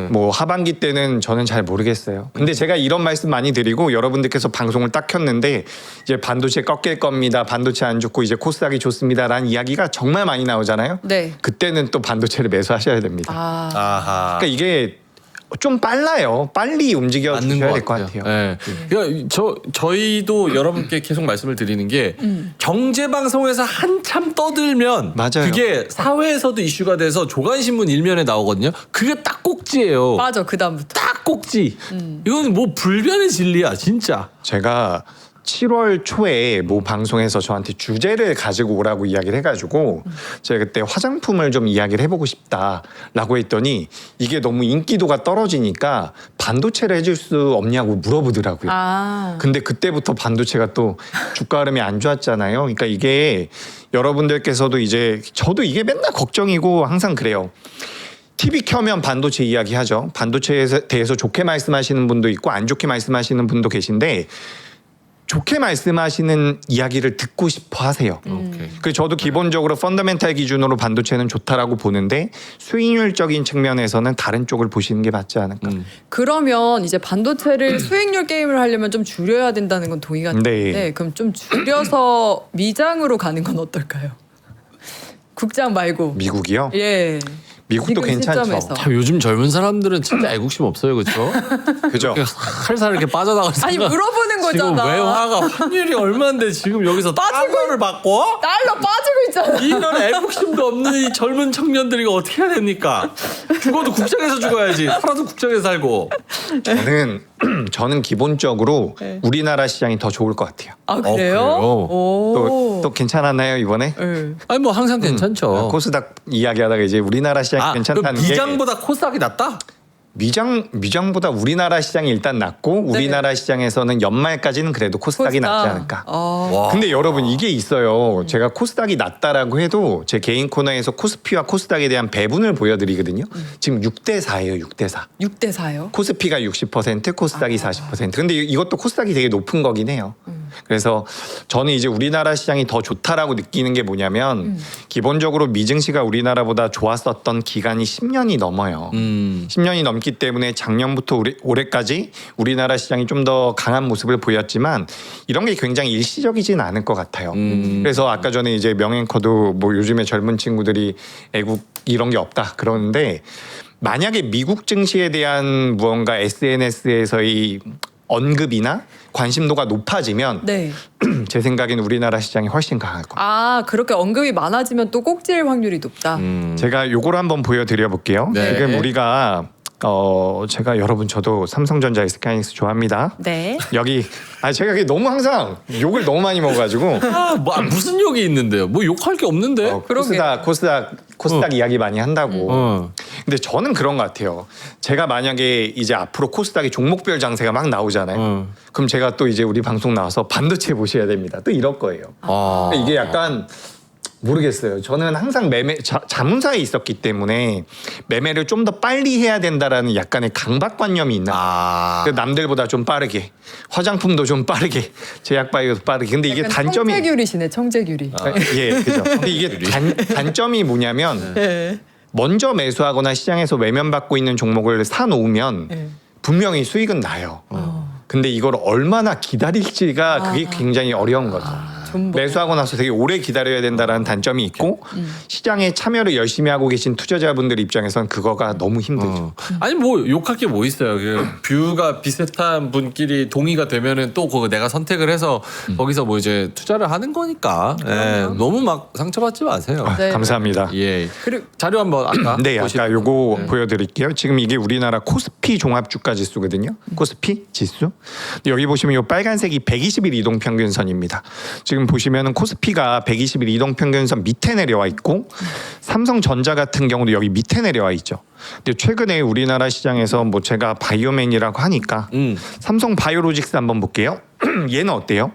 S2: 뭐 하반기 때는 저는 잘 모르겠어요. 근데 제가 이런 말씀 많이 드리고 여러분들께서 방송을 딱 켰는데 이제 반도체 꺾일 겁니다. 반도체 안 좋고 이제 코스닥이 좋습니다라는 이야기가 정말 많이 나오잖아요.
S3: 네.
S2: 그때는 또 반도체를 매수하셔야 됩니다. 그러니까 이게 좀 빨라요. 빨리 움직여
S1: 맞는
S2: 주셔야
S1: 것
S2: 될 것
S1: 같아요.
S2: 같아요.
S1: 네. 그러니까 저희도 여러분께 계속 말씀을 드리는 게 경제 방송에서 한참 떠들면
S2: 맞아요.
S1: 그게 사회에서도 이슈가 돼서 조간신문 일면에 나오거든요. 그게 딱 꼭지예요.
S3: 맞아, 그 다음부터.
S1: 딱 꼭지. 이건 뭐 불변의 진리야, 진짜.
S2: 제가 7월 초에 모 방송에서 저한테 주제를 가지고 오라고 이야기를 해가지고 제가 그때 화장품을 좀 이야기를 해보고 싶다라고 했더니 이게 너무 인기도가 떨어지니까 반도체를 해줄 수 없냐고 물어보더라고요. 근데 그때부터 반도체가 또 주가 흐름이 안 좋았잖아요. 그러니까 이게 여러분들께서도 이제 저도 이게 맨날 걱정이고 항상 그래요. TV 켜면 반도체 이야기하죠. 반도체에 대해서 좋게 말씀하시는 분도 있고 안 좋게 말씀하시는 분도 계신데 좋게 말씀하시는 이야기를 듣고 싶어 하세요. 그 저도 기본적으로 펀더멘탈 기준으로 반도체는 좋다라고 보는데 수익률적인 측면에서는 다른 쪽을 보시는 게 맞지 않을까.
S3: 그러면 이제 반도체를 수익률 게임을 하려면 좀 줄여야 된다는 건 동의가 되는데
S2: 네.
S3: 그럼 좀 줄여서 미장으로 가는 건 어떨까요? 국장 말고.
S2: 미국이요?
S3: 예.
S2: 미국도
S3: 지금
S2: 괜찮죠.
S3: 시점에서.
S1: 참 요즘 젊은 사람들은 진짜 애국심 없어요, 그렇죠?
S2: 그죠?
S1: 살살 이렇게 빠져나갈
S3: 아니
S1: 생각.
S3: 물어보는
S1: 지금
S3: 거잖아.
S1: 외화가 환율이 얼마인데 지금 여기서 달러를 바꿔?
S3: 달러 빠지고 있잖아.
S1: 이런 애국심도 없는 이 젊은 청년들이 어떻게 해야 됩니까? 죽어도 국장에서 죽어야지. 살아도 국장에서 살고.
S2: 저는 기본적으로
S3: 네.
S2: 우리나라 시장이 더 좋을 것 같아요.
S3: 아 그래요?
S1: 그래요?
S3: 오.
S2: 또 괜찮았나요 이번에?
S3: 네.
S1: 아니 뭐 항상 괜찮죠.
S2: 코스닥 이야기하다가 이제 우리나라 시장이
S1: 그럼
S2: 괜찮다는 게
S1: 미장보다 코스닥이 낫다?
S2: 미장보다 우리나라 시장이 일단 낮고 우리나라 시장에서는 연말까지는 그래도 코스닥이 낫지 않을까.
S1: 와.
S2: 근데 여러분 이게 있어요. 제가 코스닥이 낮다라고 해도 제 개인 코너에서 코스피와 코스닥에 대한 배분을 보여드리거든요. 지금 6대4예요. 6대4.
S3: 6대 4요?
S2: 코스피가 60%, 코스닥이 40%. 근데 이것도 코스닥이 되게 높은 거긴 해요. 그래서 저는 이제 우리나라 시장이 더 좋다라고 느끼는 게 뭐냐면 기본적으로 미증시가 우리나라보다 좋았었던 기간이 10년이 넘어요. 10년이 넘기 때문에 작년부터 올해까지 우리나라 시장이 좀 더 강한 모습을 보였지만 이런 게 굉장히 일시적이진 않을 것 같아요. 그래서 아까 전에 이제 명앵커도 뭐 요즘에 젊은 친구들이 애국 이런 게 없다 그러는데 만약에 미국 증시에 대한 무언가 SNS에서의 언급이나 관심도가 높아지면
S3: 네.
S2: 제 생각에는 우리나라 시장이 훨씬 강할 겁니다.
S3: 아 그렇게 언급이 많아지면 또 꼭지일 확률이 높다.
S2: 제가 요거를 한번 보여드려 볼게요.
S1: 네.
S2: 지금 우리가 제가 여러분 저도 삼성전자 SK하이닉스 좋아합니다.
S3: 네.
S2: 여기 제가 이게 너무 항상 욕을 너무 많이 먹어가지고
S1: 무슨 욕이 있는데요? 뭐 욕할 게 없는데?
S2: 코스닥 이야기 많이 한다고. 근데 저는 그런 것 같아요. 제가 만약에 이제 앞으로 코스닥이 종목별 장세가 막 나오잖아요. 그럼 제가 또 이제 우리 방송 나와서 반도체 보셔야 됩니다. 또 이럴 거예요. 이게 약간 모르겠어요. 저는 항상 자문사에 있었기 때문에 매매를 좀 더 빨리 해야 된다라는 약간의 강박관념이 있나. 남들보다 좀 빠르게, 화장품도 좀 빠르게, 제약바이오도 빠르게. 근데 이게 단점이
S3: 청재규리시네, 청재규리.
S2: 예, 그죠. 근데 이게 단점이 뭐냐면
S3: 네.
S2: 먼저 매수하거나 시장에서 외면받고 있는 종목을 사놓으면
S3: 네.
S2: 분명히 수익은 나요. 근데 이걸 얼마나 기다릴지가 그게 굉장히 어려운 거죠.
S3: 존버.
S2: 매수하고 나서 되게 오래 기다려야 된다라는 단점이 있고 시장에 참여를 열심히 하고 계신 투자자분들 입장에선 그거가 너무 힘들죠.
S1: 아니 뭐 욕할 게 뭐 있어요. 그 뷰가 비슷한 분끼리 동의가 되면은 또 그거 내가 선택을 해서 거기서 뭐 이제 투자를 하는 거니까 예, 너무 막 상처받지 마세요.
S3: 네.
S2: 감사합니다.
S1: 예.
S3: 그리고
S1: 자료 한번 아까
S2: 네,
S1: 보시면
S2: 아까 요거 보여드릴게요. 지금 이게 우리나라 코스피 종합주가 지수거든요. 코스피 지수. 여기 보시면 요 빨간색이 120일 이동평균선입니다. 지금 보시면은 코스피가 120일 이동평균선 밑에 내려와 있고 삼성전자 같은 경우도 여기 밑에 내려와 있죠. 근데 최근에 우리나라 시장에서 뭐 제가 바이오맨이라고 하니까 삼성 바이오로직스 한번 볼게요. 얘는 어때요?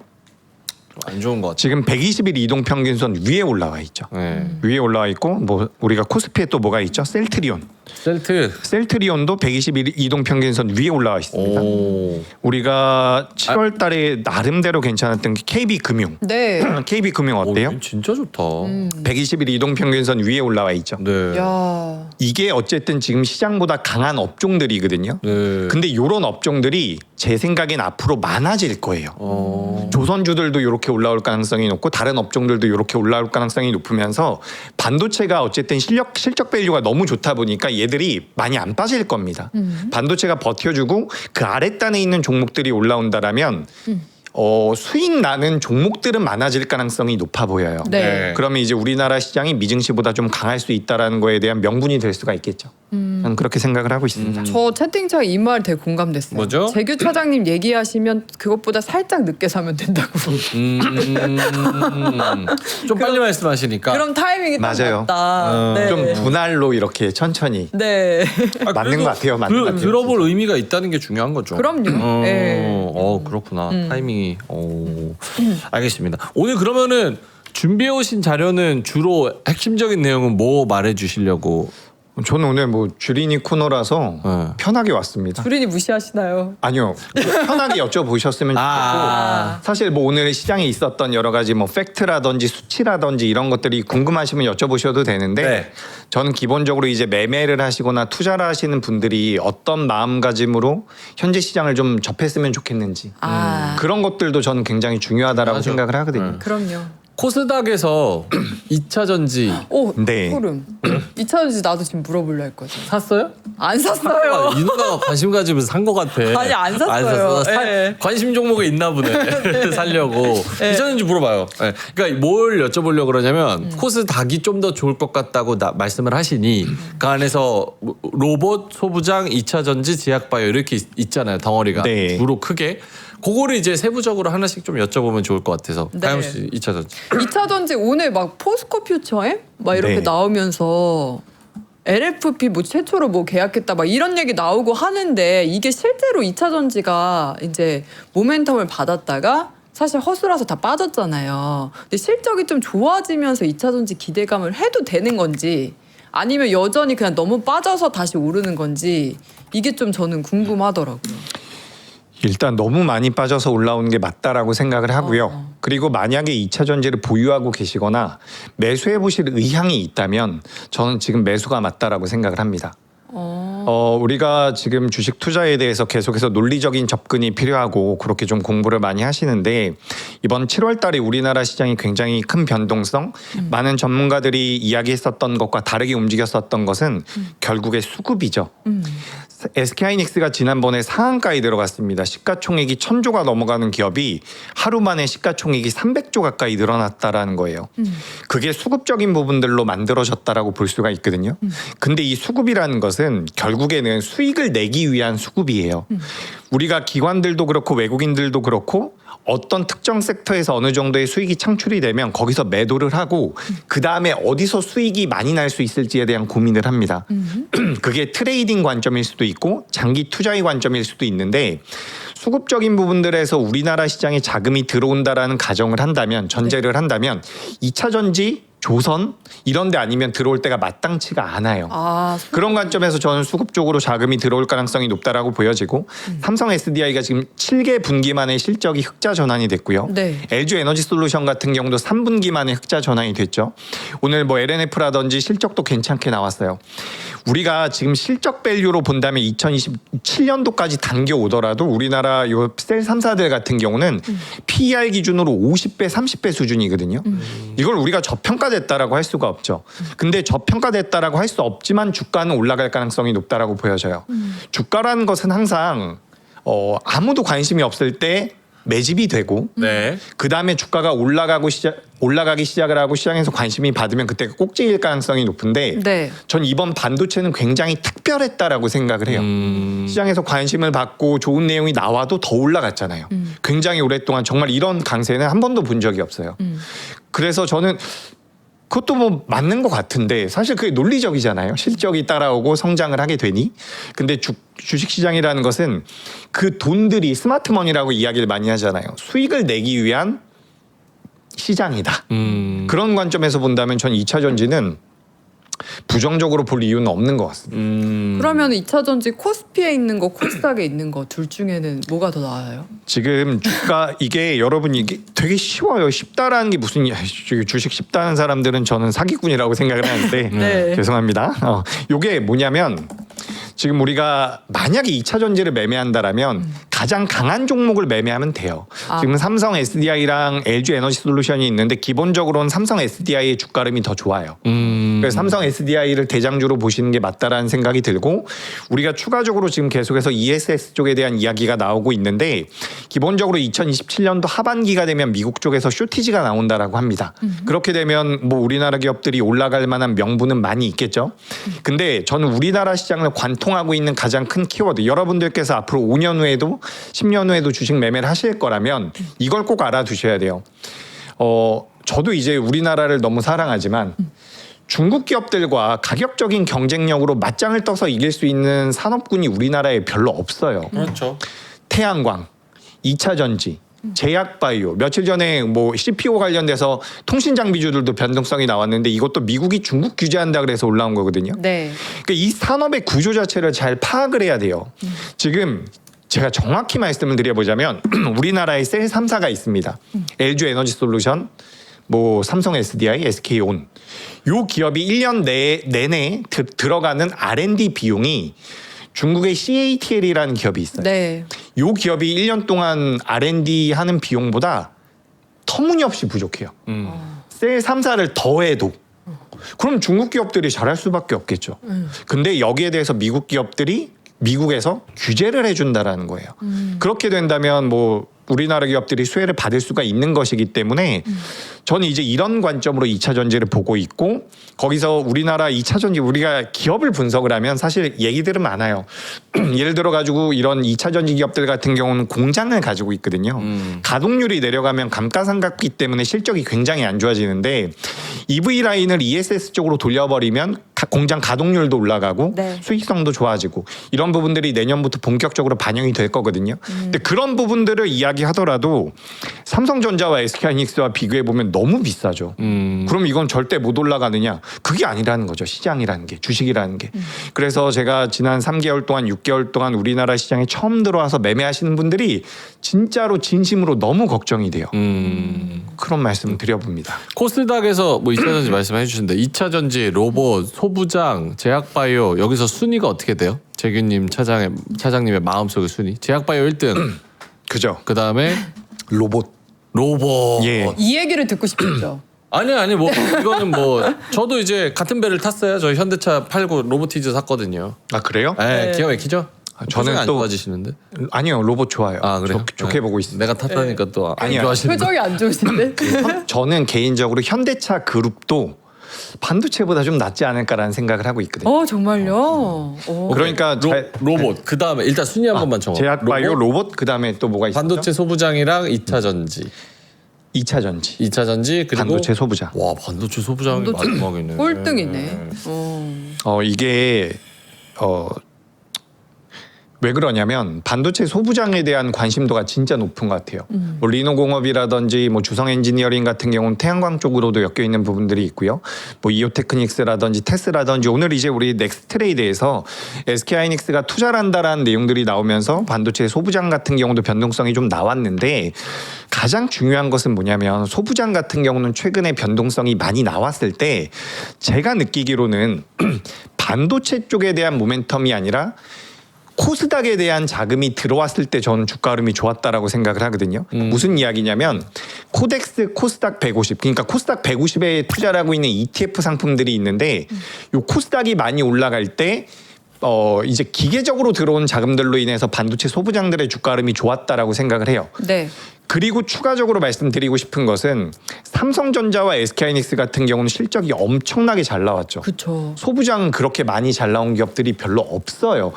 S1: 안 좋은 것 같아요.
S2: 지금 120일 이동평균선 위에 올라와 있죠.
S1: 네.
S2: 위에 올라와 있고 뭐 우리가 코스피에 또 뭐가 있죠? 셀트리온. 셀트리온도 120일 이동평균선 위에 올라와 있습니다.
S1: 오.
S2: 우리가 7월 달에 나름대로 괜찮았던 게 KB금융.
S3: 네.
S2: KB금융 어때요?
S1: 오, 진짜 좋다.
S2: 120일 이동평균선 위에 올라와 있죠.
S1: 네.
S3: 야.
S2: 이게 어쨌든 지금 시장보다 강한 업종들이거든요.
S1: 네.
S2: 근데 이런 업종들이 제 생각엔 앞으로 많아질 거예요. 조선주들도 이렇게 올라올 가능성이 높고 다른 업종들도 이렇게 올라올 가능성이 높으면서 반도체가 어쨌든 실적 밸류가 너무 좋다 보니까 얘들이 많이 안 빠질 겁니다. 반도체가 버텨주고 그 아랫단에 있는 종목들이 올라온다라면 수익 나는 종목들은 많아질 가능성이 높아 보여요.
S3: 네.
S2: 그러면 이제 우리나라 시장이 미증시보다 좀 강할 수 있다라는 거에 대한 명분이 될 수가 있겠죠. 저는 그렇게 생각을 하고 있습니다.
S3: 저 채팅창 이 말 되게 공감됐어요.
S1: 뭐죠?
S3: 재규 차장님 얘기하시면 그것보다 살짝 늦게 사면 된다고.
S1: 좀 빨리 말씀하시니까.
S3: 그럼 타이밍이 딱
S2: 맞아요.
S3: 맞다. 네.
S2: 좀 분할로 이렇게 천천히
S3: 네.
S2: 맞는 것 같아요. 맞는 것 같아요.
S1: 들어볼 의미가 있다는 게 중요한 거죠.
S3: 그럼요. 네.
S1: 그렇구나. 타이밍이. 알겠습니다. 오늘 그러면은 준비해 오신 자료는 주로 핵심적인 내용은 뭐 말해 주시려고?
S2: 저는 오늘 뭐 주린이 코너라서
S1: 네.
S2: 편하게 왔습니다.
S3: 주린이 무시하시나요?
S2: 아니요, 편하게 여쭤보셨으면 좋겠고 사실 뭐 오늘 시장에 있었던 여러 가지 뭐 팩트라든지 수치라든지 이런 것들이 궁금하시면 여쭤보셔도 되는데
S1: 네.
S2: 저는 기본적으로 이제 매매를 하시거나 투자를 하시는 분들이 어떤 마음가짐으로 현재 시장을 좀 접했으면 좋겠는지 그런 것들도 저는 굉장히 중요하다라고
S1: 맞아.
S2: 생각을 하거든요.
S3: 그럼요.
S1: 코스닥에서 2차 전지
S3: 오,
S2: 네.
S3: 소름. 2차 전지 나도 지금 물어보려 했거든.
S1: 샀어요?
S3: 안 샀어요.
S1: 이 누나가 관심 가지면서 산 것 같아.
S3: 아니, 안 샀어요.
S1: 샀어.
S3: 네.
S1: 관심 종목에 있나 보네. 살려고.
S3: 네.
S1: 2차 전지 물어봐요. 네. 그러니까 뭘 여쭤보려고 그러냐면 코스닥이 좀 더 좋을 것 같다고 말씀을 하시니 그 안에서 로봇, 소부장, 2차 전지, 제약바이오 이렇게 있잖아요. 덩어리가.
S2: 네.
S1: 주로 크게. 그거를 이제 세부적으로 하나씩 좀 여쭤보면 좋을 것 같아서.
S3: 네.
S1: 다영 씨 2차 전지.
S3: 2차 전지 오늘 막 포스코 퓨처엠 막 이렇게
S2: 네.
S3: 나오면서 LFP 뭐 최초로 뭐 계약했다 막 이런 얘기 나오고 하는데 이게 실제로 2차 전지가 이제 모멘텀을 받았다가 사실 허술해서 다 빠졌잖아요. 근데 실적이 좀 좋아지면서 2차 전지 기대감을 해도 되는 건지 아니면 여전히 그냥 너무 빠져서 다시 오르는 건지 이게 좀 저는 궁금하더라고요.
S2: 일단 너무 많이 빠져서 올라오는 게 맞다라고 생각을 하고요. 그리고 만약에 2차 전지를 보유하고 계시거나 매수해 보실 의향이 있다면 저는 지금 매수가 맞다라고 생각을 합니다. 우리가 지금 주식 투자에 대해서 계속해서 논리적인 접근이 필요하고 그렇게 좀 공부를 많이 하시는데 이번 7월 달에 우리나라 시장이 굉장히 큰 변동성 많은 전문가들이 이야기했었던 것과 다르게 움직였었던 것은 결국에 수급이죠. SK하이닉스가 지난번에 상한가에 들어갔습니다. 시가총액이 1000조가 넘어가는 기업이 하루 만에 시가총액이 300조 가까이 늘어났다라는 거예요. 그게 수급적인 부분들로 만들어졌다라고 볼 수가 있거든요. 근데 이 수급이라는 것은 결국에는 수익을 내기 위한 수급이에요. 우리가 기관들도 그렇고 외국인들도 그렇고 어떤 특정 섹터에서 어느 정도의 수익이 창출이 되면 거기서 매도를 하고 그 다음에 어디서 수익이 많이 날 수 있을지에 대한 고민을 합니다. 그게 트레이딩 관점일 수도 있고 장기 투자의 관점일 수도 있는데 수급적인 부분들에서 우리나라 시장에 자금이 들어온다라는 가정을 한다면 전제를 한다면 2차 전지 조선 이런 데 아니면 들어올 때가 마땅치가 않아요.
S3: 아,
S2: 그런 관점에서 저는 수급 쪽으로 자금이 들어올 가능성이 높다라고 보여지고 삼성 SDI가 지금 7개 분기 만에 실적이 흑자 전환이 됐고요.
S3: 네.
S2: LG 에너지 솔루션 같은 경우도 3분기 만에 흑자 전환이 됐죠. 오늘 뭐 LNF라든지 실적도 괜찮게 나왔어요. 우리가 지금 실적 밸류로 본다면 2027년도까지 당겨오더라도 우리나라 요 셀 3사들 같은 경우는 PER 기준으로 50배, 30배 수준이거든요. 이걸 우리가 저평가됐다라고 할 수가 없죠. 근데 저평가됐다라고 할 수 없지만 주가는 올라갈 가능성이 높다라고 보여져요. 주가라는 것은 항상 아무도 관심이 없을 때 매집이 되고
S1: 네.
S2: 그 다음에 주가가 올라가기 시작을 하고 시장에서 관심이 받으면 그때가 꼭지일 가능성이 높은데
S3: 네.
S2: 전 이번 반도체는 굉장히 특별했다라고 생각을 해요. 시장에서 관심을 받고 좋은 내용이 나와도 더 올라갔잖아요. 굉장히 오랫동안 정말 이런 강세는 한 번도 본 적이 없어요. 그래서 저는 그것도 뭐 맞는 것 같은데 사실 그게 논리적이잖아요. 실적이 따라오고 성장을 하게 되니. 근데 주식시장이라는 것은 그 돈들이 스마트머니라고 이야기를 많이 하잖아요. 수익을 내기 위한 시장이다. 그런 관점에서 본다면 전 2차 전지는 부정적으로 볼 이유는 없는 것 같습니다.
S3: 그러면 2차 전지 코스피에 있는 거, 코스닥에 있는 거 둘 중에는 뭐가 더 나아요?
S2: 지금 주가 이게 여러분 이게 되게 쉬워요. 쉽다라는 게 무슨 주식 쉽다는 사람들은 저는 사기꾼이라고 생각을 하는데
S3: 네.
S2: 죄송합니다. 요게 뭐냐면 지금 우리가 만약에 2차 전지를 매매한다라면 가장 강한 종목을 매매하면 돼요.
S3: 아.
S2: 지금 삼성 SDI랑 LG 에너지 솔루션이 있는데 기본적으로는 삼성 SDI의 주가름이 더 좋아요. 그래서 삼성 SDI를 대장주로 보시는 게 맞다라는 생각이 들고 우리가 추가적으로 지금 계속해서 ESS 쪽에 대한 이야기가 나오고 있는데 기본적으로 2027년도 하반기가 되면 미국 쪽에서 쇼티지가 나온다라고 합니다. 그렇게 되면 뭐 우리나라 기업들이 올라갈 만한 명분은 많이 있겠죠. 근데 저는 우리나라 시장을 관통하고 있는 가장 큰 키워드 여러분들께서 앞으로 5년 후에도 10년 후에도 주식 매매를 하실 거라면 이걸 꼭 알아두셔야 돼요. 저도 이제 우리나라를 너무 사랑하지만 중국 기업들과 가격적인 경쟁력으로 맞짱을 떠서 이길 수 있는 산업군이 우리나라에 별로 없어요.
S1: 그렇죠.
S2: 태양광, 2차 전지, 제약바이오 며칠 전에 뭐 CPO 관련돼서 통신 장비주들도 변동성이 나왔는데 이것도 미국이 중국 규제한다 그래서 올라온 거거든요.
S3: 네.
S2: 그러니까 이 산업의 구조 자체를 잘 파악을 해야 돼요. 지금 제가 정확히 말씀을 드려보자면 우리나라에 셀 3사가 있습니다. LG 에너지 솔루션, 뭐 삼성 SDI, SK온. 요 기업이 1년 내내 들어가는 R&D 비용이 중국의 CATL이라는 기업이 있어요.
S3: 네.
S2: 요 기업이 1년 동안 R&D 하는 비용보다 터무니없이 부족해요. 셀 3사를 더해도. 그럼 중국 기업들이 잘할 수밖에 없겠죠. 근데 여기에 대해서 미국 기업들이 미국에서 규제를 해준다라는 거예요. 그렇게 된다면 뭐 우리나라 기업들이 수혜를 받을 수가 있는 것이기 때문에 저는 이제 이런 관점으로 2차 전지를 보고 있고 거기서 우리나라 2차 전지 우리가 기업을 분석을 하면 사실 얘기들은 많아요. 예를 들어 가지고 이런 2차 전지 기업들 같은 경우는 공장을 가지고 있거든요. 가동률이 내려가면 감가상각비 때문에 실적이 굉장히 안 좋아지는데 EV 라인을 ESS 쪽으로 돌려버리면 공장 가동률도 올라가고
S3: 네.
S2: 수익성도 좋아지고 이런 부분들이 내년부터 본격적으로 반영이 될 거거든요. 근데 그런 부분들을 이야기하더라도 삼성전자와 SK하이닉스와 비교해 보면 너무 비싸죠. 그럼 이건 절대 못 올라가느냐? 그게 아니라는 거죠. 시장이라는 게, 주식이라는 게. 그래서 제가 지난 3개월 동안 6개월 동안 우리나라 시장에 처음 들어와서 매매하시는 분들이 진짜로 진심으로 너무 걱정이 돼요. 그런 말씀을 드려봅니다.
S1: 코스닥에서 뭐 2차 전지 말씀해 주셨는데 2차 전지, 로봇, 소부장, 제약바이오 여기서 순위가 어떻게 돼요? 재균님 차장님의 마음속의 순위. 제약바이오 1등.
S2: 그죠?
S1: 그 다음에
S2: 로봇. 예.
S3: 이 얘기를 듣고 싶죠.
S1: 아니 뭐 이거는 뭐 저도 이제 같은 배를 탔어요. 저 현대차 팔고 로보티즈 샀거든요.
S2: 아 그래요?
S1: 네, 기가 막히죠?
S2: 저는
S1: 안
S2: 또-
S1: 좋아지시는데?
S2: 아니요, 로봇 좋아요.
S1: 아 그래요?
S2: 좋게 보고 있습니다.
S1: 내가 탔다니까 또 안
S2: 아니야.
S1: 좋아하시는
S3: 표정이 안 좋으신데?
S2: 저는 개인적으로 현대차 그룹도 반도체보다 좀 낫지 않을까라는 생각을 하고 있거든요.
S3: 정말요? 오.
S2: 그러니까
S1: 로봇 그 다음에 일단 순위 한 번만 정해.
S2: 제약바이오, 로봇 그다음에 또 뭐가 있었죠?
S1: 반도체 소부장이랑 2차 전지,
S2: 2차 전지,
S1: 2차 전지 그리고
S2: 반도체 소부장.
S1: 와 반도체 소부장이
S3: 반도체
S1: 마지막이네.
S3: 꼴등이네.
S2: 이게 왜 그러냐면 반도체 소부장에 대한 관심도가 진짜 높은 것 같아요. 뭐 리노공업이라든지 뭐 주성엔지니어링 같은 경우는 태양광 쪽으로도 엮여 있는 부분들이 있고요. 뭐 이오테크닉스라든지 테스라든지 오늘 이제 우리 넥스트레이드에서 SK하이닉스가 투자를 한다라는 내용들이 나오면서 반도체 소부장 같은 경우도 변동성이 좀 나왔는데 가장 중요한 것은 뭐냐면 소부장 같은 경우는 최근에 변동성이 많이 나왔을 때 제가 느끼기로는 반도체 쪽에 대한 모멘텀이 아니라 코스닥에 대한 자금이 들어왔을 때 저는 주가 흐름이 좋았다라고 생각을 하거든요. 무슨 이야기냐면 코덱스 코스닥 150 그러니까 코스닥 150에 투자를 하고 있는 ETF 상품들이 있는데 요 코스닥이 많이 올라갈 때 이제 기계적으로 들어온 자금들로 인해서 반도체 소부장들의 주가 흐름이 좋았다라고 생각을 해요.
S3: 네.
S2: 그리고 추가적으로 말씀드리고 싶은 것은 삼성전자와 SK하이닉스 같은 경우는 실적이 엄청나게 잘 나왔죠.
S3: 그렇죠.
S2: 소부장 그렇게 많이 잘 나온 기업들이 별로 없어요.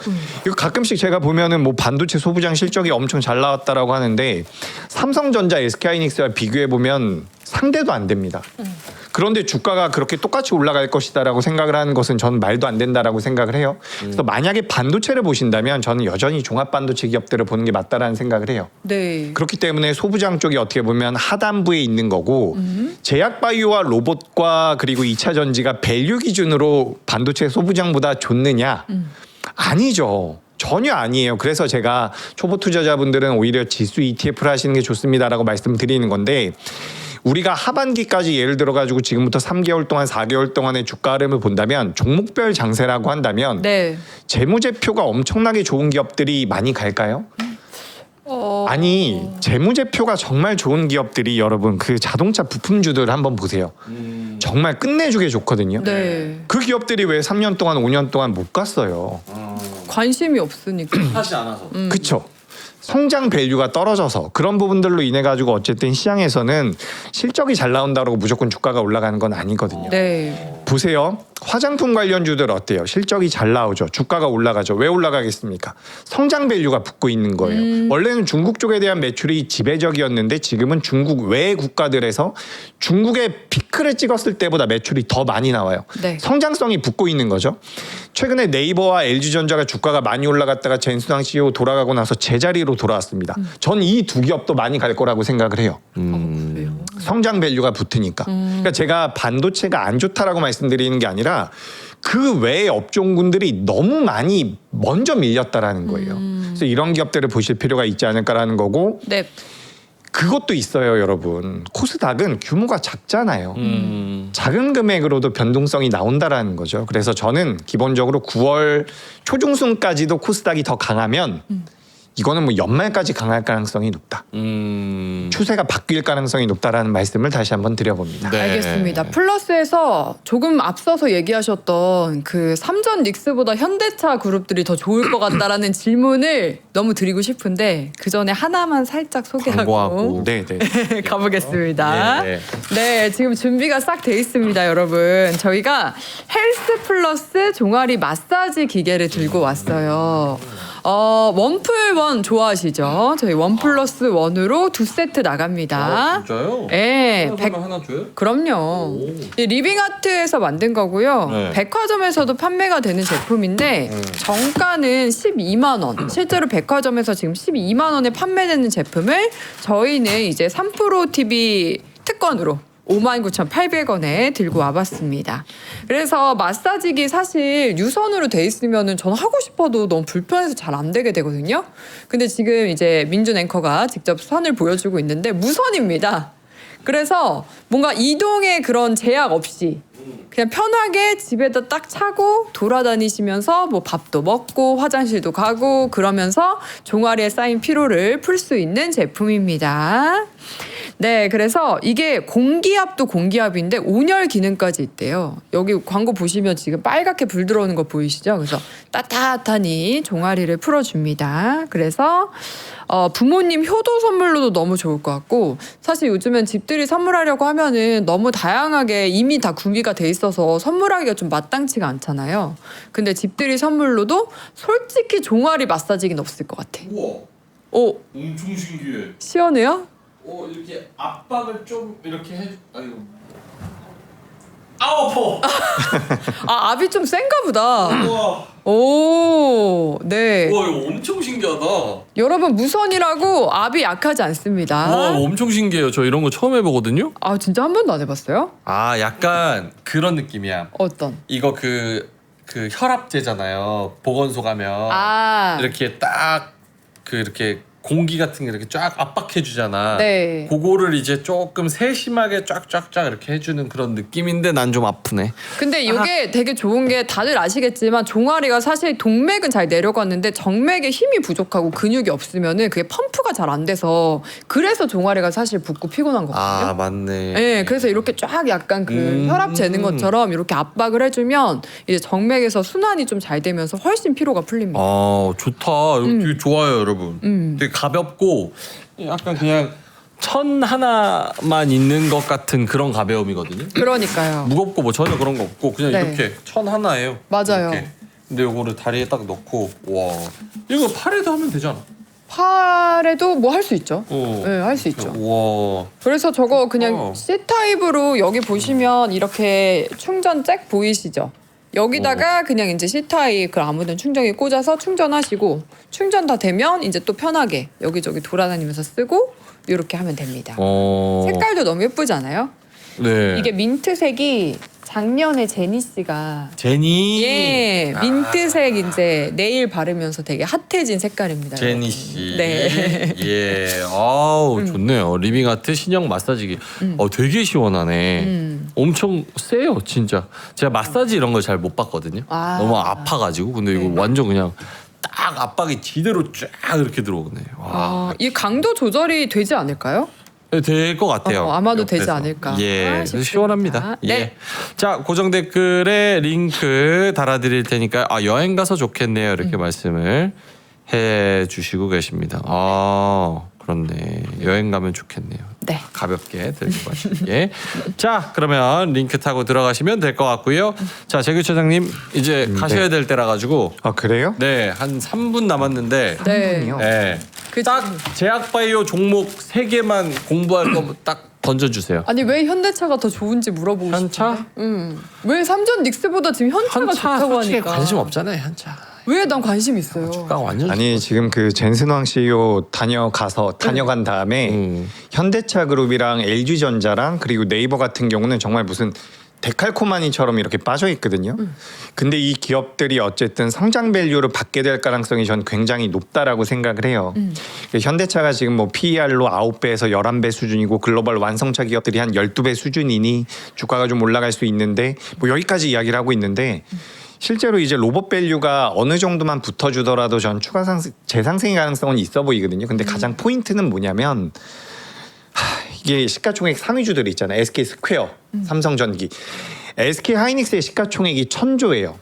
S2: 이거 가끔씩 제가 보면은 뭐 반도체 소부장 실적이 엄청 잘 나왔다라고 하는데 삼성전자, SK하이닉스와 비교해 보면 상대도 안 됩니다. 그런데 주가가 그렇게 똑같이 올라갈 것이다라고 생각을 하는 것은 저는 말도 안 된다라고 생각을 해요. 그래서 만약에 반도체를 보신다면 저는 여전히 종합 반도체 기업들을 보는 게 맞다라는 생각을 해요.
S3: 네.
S2: 그렇기 때문에 소부장 쪽이 어떻게 보면 하단부에 있는 거고 제약바이오와 로봇과 그리고 2차 전지가 밸류 기준으로 반도체 소부장보다 좋느냐? 아니죠. 전혀 아니에요. 그래서 제가 초보 투자자분들은 오히려 지수 ETF를 하시는 게 좋습니다라고 말씀드리는 건데 우리가 하반기까지 예를 들어 가지고 지금부터 3개월 동안 4개월 동안의 주가 흐름을 본다면 종목별 장세라고 한다면
S3: 네.
S2: 재무제표가 엄청나게 좋은 기업들이 많이 갈까요? 아니 재무제표가 정말 좋은 기업들이 여러분 그 자동차 부품주들 한번 보세요. 정말 끝내주게 좋거든요.
S3: 네.
S2: 그 기업들이 왜 3년 동안 5년 동안 못 갔어요?
S3: 관심이 없으니까.
S1: 하지 않아서.
S2: 그쵸? 성장 밸류가 떨어져서 그런 부분들로 인해 가지고 어쨌든 시장에서는 실적이 잘 나온다고 무조건 주가가 올라가는 건 아니거든요.
S3: 네.
S2: 보세요. 화장품 관련주들 어때요? 실적이 잘 나오죠. 주가가 올라가죠. 왜 올라가겠습니까? 성장 밸류가 붙고 있는 거예요. 원래는 중국 쪽에 대한 매출이 지배적이었는데 지금은 중국 외 국가들에서 중국의 피크를 찍었을 때보다 매출이 더 많이 나와요.
S3: 네.
S2: 성장성이 붙고 있는 거죠. 최근에 네이버와 LG전자가 주가가 많이 올라갔다가 젠수당 CEO 돌아가고 나서 제자리로 돌아왔습니다. 전 이 두 기업도 많이 갈 거라고 생각을 해요.
S3: 그래요.
S2: 성장 밸류가 붙으니까. 그러니까 제가 반도체가 안 좋다라고 말씀드리는 게 아니라 그 외의 업종군들이 너무 많이 먼저 밀렸다라는 거예요. 그래서 이런 기업들을 보실 필요가 있지 않을까라는 거고
S3: 네.
S2: 그것도 있어요, 여러분. 코스닥은 규모가 작잖아요. 작은 금액으로도 변동성이 나온다라는 거죠. 그래서 저는 기본적으로 9월 초중순까지도 코스닥이 더 강하면 이거는 뭐 연말까지 강할 가능성이 높다. 추세가 바뀔 가능성이 높다라는 말씀을 다시 한번 드려봅니다.
S1: 네.
S3: 알겠습니다. 플러스에서 조금 앞서서 얘기하셨던 그 삼전 닉스보다 현대차 그룹들이 더 좋을 것 같다라는 질문을 너무 드리고 싶은데 그 전에 하나만 살짝 소개하고
S1: 광고하고.
S2: 네, 네.
S3: 가보겠습니다.
S1: 네,
S3: 네, 지금 준비가 싹 돼 있습니다, 여러분. 저희가 헬스 플러스 종아리 마사지 기계를 들고 왔어요. 원플 원 좋아하시죠? 저희 원 플러스 원으로 2세트 나갑니다.
S1: 진짜요?
S3: 네,
S1: 하나 줘요?
S3: 그럼요. 이 리빙아트에서 만든 거고요.
S1: 네.
S3: 백화점에서도 판매가 되는 제품인데 정가는 12만 원. 실제로 백화점에서 지금 12만 원에 판매되는 제품을 저희는 이제 3프로 TV 특권으로 59,800원에 들고 와봤습니다. 그래서 마사지기 사실 유선으로 돼 있으면은 전 하고 싶어도 너무 불편해서 잘 안 되게 되거든요. 근데 지금 이제 민준 앵커가 직접 선을 보여주고 있는데 무선입니다. 그래서 뭔가 이동의 그런 제약 없이 그냥 편하게 집에다 딱 차고 돌아다니시면서 뭐 밥도 먹고 화장실도 가고 그러면서 종아리에 쌓인 피로를 풀 수 있는 제품입니다. 네, 그래서 이게 공기압도 공기압인데 온열 기능까지 있대요. 여기 광고 보시면 지금 빨갛게 불 들어오는 거 보이시죠? 그래서 따뜻하니 종아리를 풀어줍니다. 그래서 부모님 효도 선물로도 너무 좋을 것 같고 사실 요즘엔 집들이 선물하려고 하면은 너무 다양하게 이미 다 구비가 돼 있어서 선물하기가 좀 마땅치가 않잖아요. 근데 집들이 선물로도 솔직히 종아리 마사지기는 없을 것 같아.
S1: 우와,
S3: 오,
S1: 엄청 신기해.
S3: 시원해요?
S1: 이렇게 압박을 좀 이렇게 해. 아이고. 아우 아파.
S3: 아, 압이 좀 센가 보다.
S1: 우와.
S3: 오, 네.
S1: 우와 이거 엄청 신기하다.
S3: 여러분 무선이라고 압이 약하지 않습니다.
S1: 와 엄청 신기해요. 저 이런 거 처음 해보거든요.
S3: 아, 진짜 한 번도 안 해봤어요?
S1: 아 약간 그런 느낌이야.
S3: 어떤?
S1: 이거 그 혈압제잖아요. 보건소 가면
S3: 아,
S1: 이렇게 딱 그 이렇게 공기 같은 게 이렇게 쫙 압박해 주잖아.
S3: 네.
S1: 그거를 이제 조금 세심하게 쫙쫙쫙 이렇게 해주는 그런 느낌인데 난 좀 아프네.
S3: 근데 이게 되게 좋은 게 다들 아시겠지만 종아리가 사실 동맥은 잘 내려갔는데 정맥에 힘이 부족하고 근육이 없으면은 그게 펌프가 잘 안 돼서 그래서 종아리가 사실 붓고 피곤한 거거든요.
S1: 아 맞네.
S3: 네, 그래서 이렇게 쫙 약간 그 혈압 재는 것처럼 이렇게 압박을 해주면 이제 정맥에서 순환이 좀 잘 되면서 훨씬 피로가 풀립니다.
S1: 아 좋다. 되게 좋아요 여러분. 되게 가볍고 약간 그냥 천 하나만 있는 것 같은 그런 가벼움이거든요.
S3: 그러니까요.
S1: 무겁고 뭐 전혀 그런 거 없고 그냥
S3: 네.
S1: 이렇게 천 하나예요.
S3: 맞아요.
S1: 이렇게. 근데 요거를 다리에 딱 넣고 와 이거 팔에도 하면 되잖아.
S3: 팔에도 뭐 할 수 있죠.
S1: 어.
S3: 네, 할 수 있죠.
S1: 와.
S3: 그래서 저거 그냥
S1: 어.
S3: C타입으로 여기 보시면 이렇게 충전 잭 보이시죠? 여기다가 그냥 이제 C타입 그 아무든 충전기 꽂아서 충전하시고 충전 다 되면 이제 또 편하게 여기저기 돌아다니면서 쓰고 이렇게 하면 됩니다. 색깔도 너무 예쁘지 않아요?
S1: 네.
S3: 이게 민트색이 작년에 제니 씨가
S1: 제니.
S3: 예 민트색 이제 네일 바르면서 되게 핫해진 색깔입니다.
S1: 제니
S3: 여러분.
S1: 씨.
S3: 네.
S1: 예. 아우 좋네요. 리빙 아트 신형 마사지기. 되게 시원하네. 엄청 세요 진짜. 제가 마사지 이런 걸 잘 못 봤거든요.
S3: 아.
S1: 너무 아파가지고. 근데 이거
S3: 네.
S1: 완전 그냥 딱 압박이 지대로 쫙 이렇게 들어오네. 와.
S3: 아, 이 강도 조절이 되지 않을까요?
S1: 될 것 같아요.
S3: 아마도 되지
S1: 옆에서.
S3: 않을까
S1: 예,
S3: 싶습니다.
S1: 시원합니다. 예.
S3: 네.
S1: 자, 고정 댓글에 링크 달아드릴 테니까 여행 가서 좋겠네요. 이렇게 말씀을 해주시고 계십니다. 그렇네. 여행 가면 좋겠네요.
S3: 네.
S1: 가볍게 들고 가시게. 자, 그러면 링크 타고 들어가시면 될 것 같고요. 자, 재규 차장님 이제 가셔야 될 때라 가지고
S2: 아 그래요?
S1: 네, 한 3분 남았는데.
S3: 네.
S2: 분이요?
S1: 네. 딱 제약바이오 종목 3개만 공부할 거 딱 던져주세요.
S3: 아니 왜 현대차가 더 좋은지 물어보고
S1: 현차?
S3: 싶은데. 왜 삼전 닉스보다 지금 현차가
S1: 현차
S3: 좋다고
S1: 솔직히
S3: 하니까.
S1: 관심 없잖아요, 현차.
S3: 왜 난 관심 있어요.
S1: 주가 완전
S2: 아니 지금 그 젠슨왕 CEO 다녀간 다음에 현대차 그룹이랑 LG전자랑 그리고 네이버 같은 경우는 정말 무슨 데칼코마니처럼 이렇게 빠져 있거든요. 근데 이 기업들이 어쨌든 성장 밸류를 받게 될 가능성이 전 굉장히 높다라고 생각을 해요. 현대차가 지금 뭐 PER로 9배에서 11배 수준이고 글로벌 완성차 기업들이 한 12배 수준이니 주가가 좀 올라갈 수 있는데 뭐 여기까지 이야기를 하고 있는데 실제로 이제 로봇 밸류가 어느 정도만 붙어주더라도 전 추가 재상승의 가능성은 있어 보이거든요. 근데 가장 포인트는 뭐냐면 이게 시가총액 상위주들이 있잖아요. SK 스퀘어, 삼성전기. SK 하이닉스의 시가총액이 1000조예요.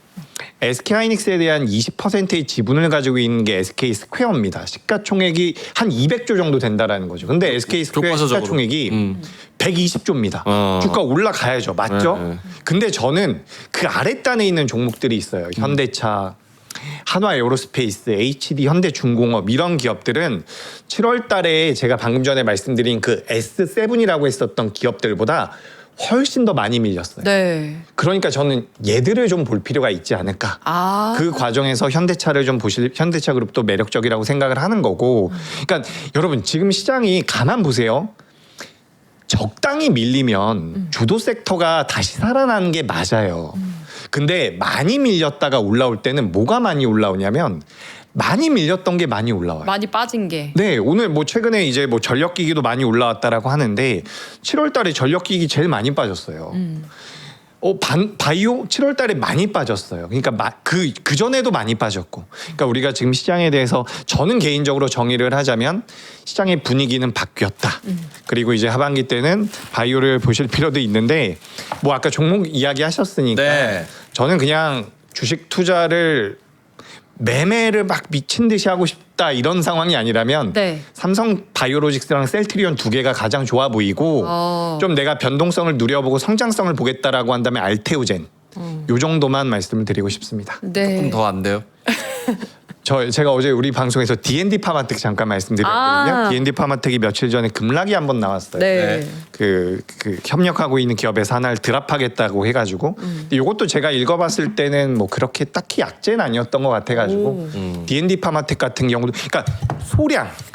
S2: SK 하이닉스에 대한 20%의 지분을 가지고 있는 게 SK 스퀘어입니다. 시가총액이 한 200조 정도 된다라는 거죠. 근데 SK 스퀘어
S1: 교과서적으로.
S2: 시가총액이 120조입니다. 주가 올라가야죠. 맞죠?
S1: 네.
S2: 근데 저는 그 아랫단에 있는 종목들이 있어요. 현대차, 한화 에어로스페이스, HD, 현대중공업 이런 기업들은 7월 달에 제가 방금 전에 말씀드린 그 S7이라고 했었던 기업들보다 훨씬 더 많이 밀렸어요.
S3: 네.
S2: 그러니까 저는 얘들을 좀 볼 필요가 있지 않을까.
S3: 아.
S2: 그 과정에서 현대차를 좀 보실 현대차 그룹도 매력적이라고 생각을 하는 거고. 그러니까 여러분 지금 시장이 가만 보세요. 적당히 밀리면 주도 섹터가 다시 살아나는 게 맞아요. 근데 많이 밀렸다가 올라올 때는 뭐가 많이 올라오냐면 많이 밀렸던 게 많이 올라와요.
S3: 많이 빠진 게.
S2: 네, 오늘 뭐 최근에 이제 뭐 전력기기도 많이 올라왔다라고 하는데 7월 달에 전력기기 제일 많이 빠졌어요. 바이오 7월 달에 많이 빠졌어요. 그러니까 그 전에도 많이 빠졌고. 그러니까 우리가 지금 시장에 대해서 저는 개인적으로 정의를 하자면 시장의 분위기는 바뀌었다. 그리고 이제 하반기 때는 바이오를 보실 필요도 있는데 뭐 아까 종목 이야기하셨으니까
S1: 네.
S2: 저는 그냥 주식 투자를 매매를 막 미친 듯이 하고 싶다 이런 상황이 아니라면
S3: 네.
S2: 삼성 바이오로직스랑 셀트리온 두 개가 가장 좋아 보이고 좀 내가 변동성을 누려보고 성장성을 보겠다라고 한다면 알테오젠 요 정도만 말씀을 드리고 싶습니다.
S3: 네.
S1: 조금 더 안 돼요.
S2: 제가 어제 우리 방송에서 D&D 파마텍 잠깐 말씀드렸거든요.
S3: 아.
S2: D&D 파마텍이 며칠 전에 급락이 한번 나왔어요.
S3: 네.
S2: 그 협력하고 있는 기업에서 하나를 드랍하겠다고 해가지고 이것도 제가 읽어봤을 때는 뭐 그렇게 딱히 약재는 아니었던 것 같아가지고 D&D 파마텍 같은 경우도 그러니까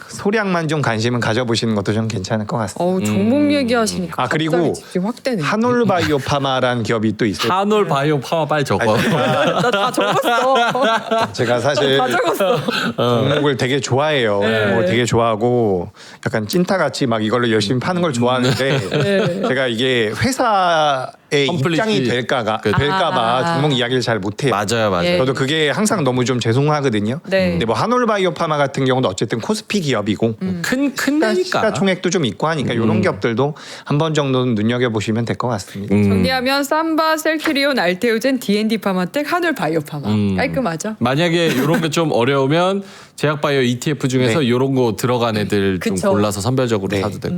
S2: 소량만 좀 관심은 가져보시는 것도 좀 괜찮을 것 같습니다.
S3: 어우, 종목 얘기하시니까
S2: 아, 그리고
S3: 갑자기 집중 확 되네.
S2: 한올바이오 파마라는 기업이 또 있어요.
S1: 한올 바이오 파마 빨리 적어.
S3: 나 다 적었어.
S2: 제가 사실
S3: 다 적었어.
S2: 종목을 되게 좋아해요. 뭐 되게 좋아하고 약간 찐타같이 막 이걸로 열심히 파는 걸 좋아하는데 제가 이게 회사의
S1: 컴플리트.
S2: 입장이 될까봐 종목 이야기를 잘 못해요.
S1: 맞아요.
S3: 예.
S2: 저도 그게 항상 너무 좀 죄송하거든요.
S3: 네.
S2: 근데 뭐 한올바이오파마 같은 경우는 어쨌든 코스피 기업이고
S1: 큰 데니까.
S2: 시가총액도 좀 있고 하니까 이런 기업들도 한 번 정도는 눈여겨 보시면 될 것 같습니다.
S3: 정리하면 삼바, 셀트리온, 알테오젠, D&D 파마텍, 한올 바이오파마. 깔끔하죠?
S1: 만약에 이런 게 좀 어려우면 제약바이오 ETF 중에서
S2: 네.
S1: 이런 거 들어간 애들 좀
S3: 그쵸.
S1: 골라서 선별적으로
S2: 네.
S1: 사도 되고.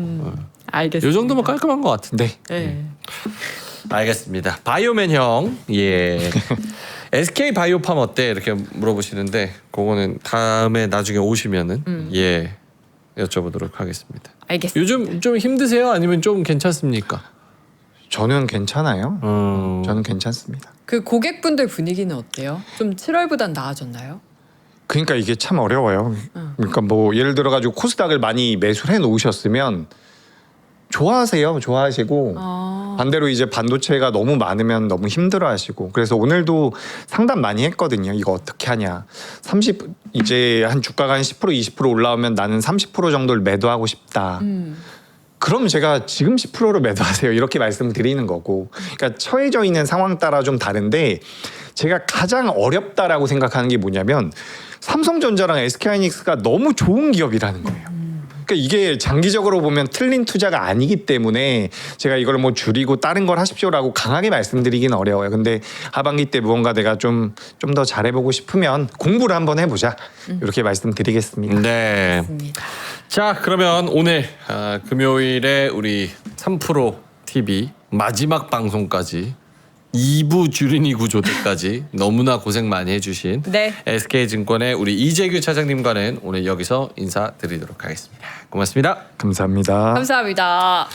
S3: 알겠습니다.
S1: 이 정도면 깔끔한 것 같은데.
S2: 네.
S3: 네.
S1: 알겠습니다. 바이오맨 형, 예. SK 바이오팜 어때? 이렇게 물어보시는데 그거는 다음에 나중에 오시면은 예 여쭤보도록 하겠습니다.
S3: 알겠습니다.
S1: 요즘 좀 힘드세요? 아니면 좀 괜찮습니까?
S2: 저는 괜찮아요. 저는 괜찮습니다.
S3: 그 고객분들 분위기는 어때요? 좀 7월보단 나아졌나요?
S2: 그러니까 이게 참 어려워요. 그러니까 뭐 예를 들어 가지고 코스닥을 많이 매수해 놓으셨으면 좋아하시고 반대로 이제 반도체가 너무 많으면 너무 힘들어하시고 그래서 오늘도 상담 많이 했거든요. 이거 어떻게 하냐. 이제 한 주가가 한 10% 20% 올라오면 나는 30% 정도를 매도하고 싶다. 그럼 제가 지금 10%로 매도하세요. 이렇게 말씀드리는 거고. 그러니까 처해져 있는 상황 따라 좀 다른데 제가 가장 어렵다라고 생각하는 게 뭐냐면 삼성전자랑 SK하이닉스가 너무 좋은 기업이라는 거예요. 그러니까 이게 장기적으로 보면 틀린 투자가 아니기 때문에 제가 이걸 뭐 줄이고 다른 걸 하십시오라고 강하게 말씀드리기는 어려워요. 근데 하반기 때 무언가 내가 좀 더 잘해보고 싶으면 공부를 한번 해보자. 이렇게 말씀드리겠습니다.
S1: 네.
S3: 맞습니다.
S1: 자 그러면 오늘 금요일에 우리 3프로 TV 마지막 방송까지 2부 주린이 구조대까지 너무나 고생 많이 해주신
S3: 네.
S1: SK증권의 우리 이재규 차장님과는 오늘 여기서 인사드리도록 하겠습니다. 고맙습니다.
S2: 감사합니다.
S3: 감사합니다.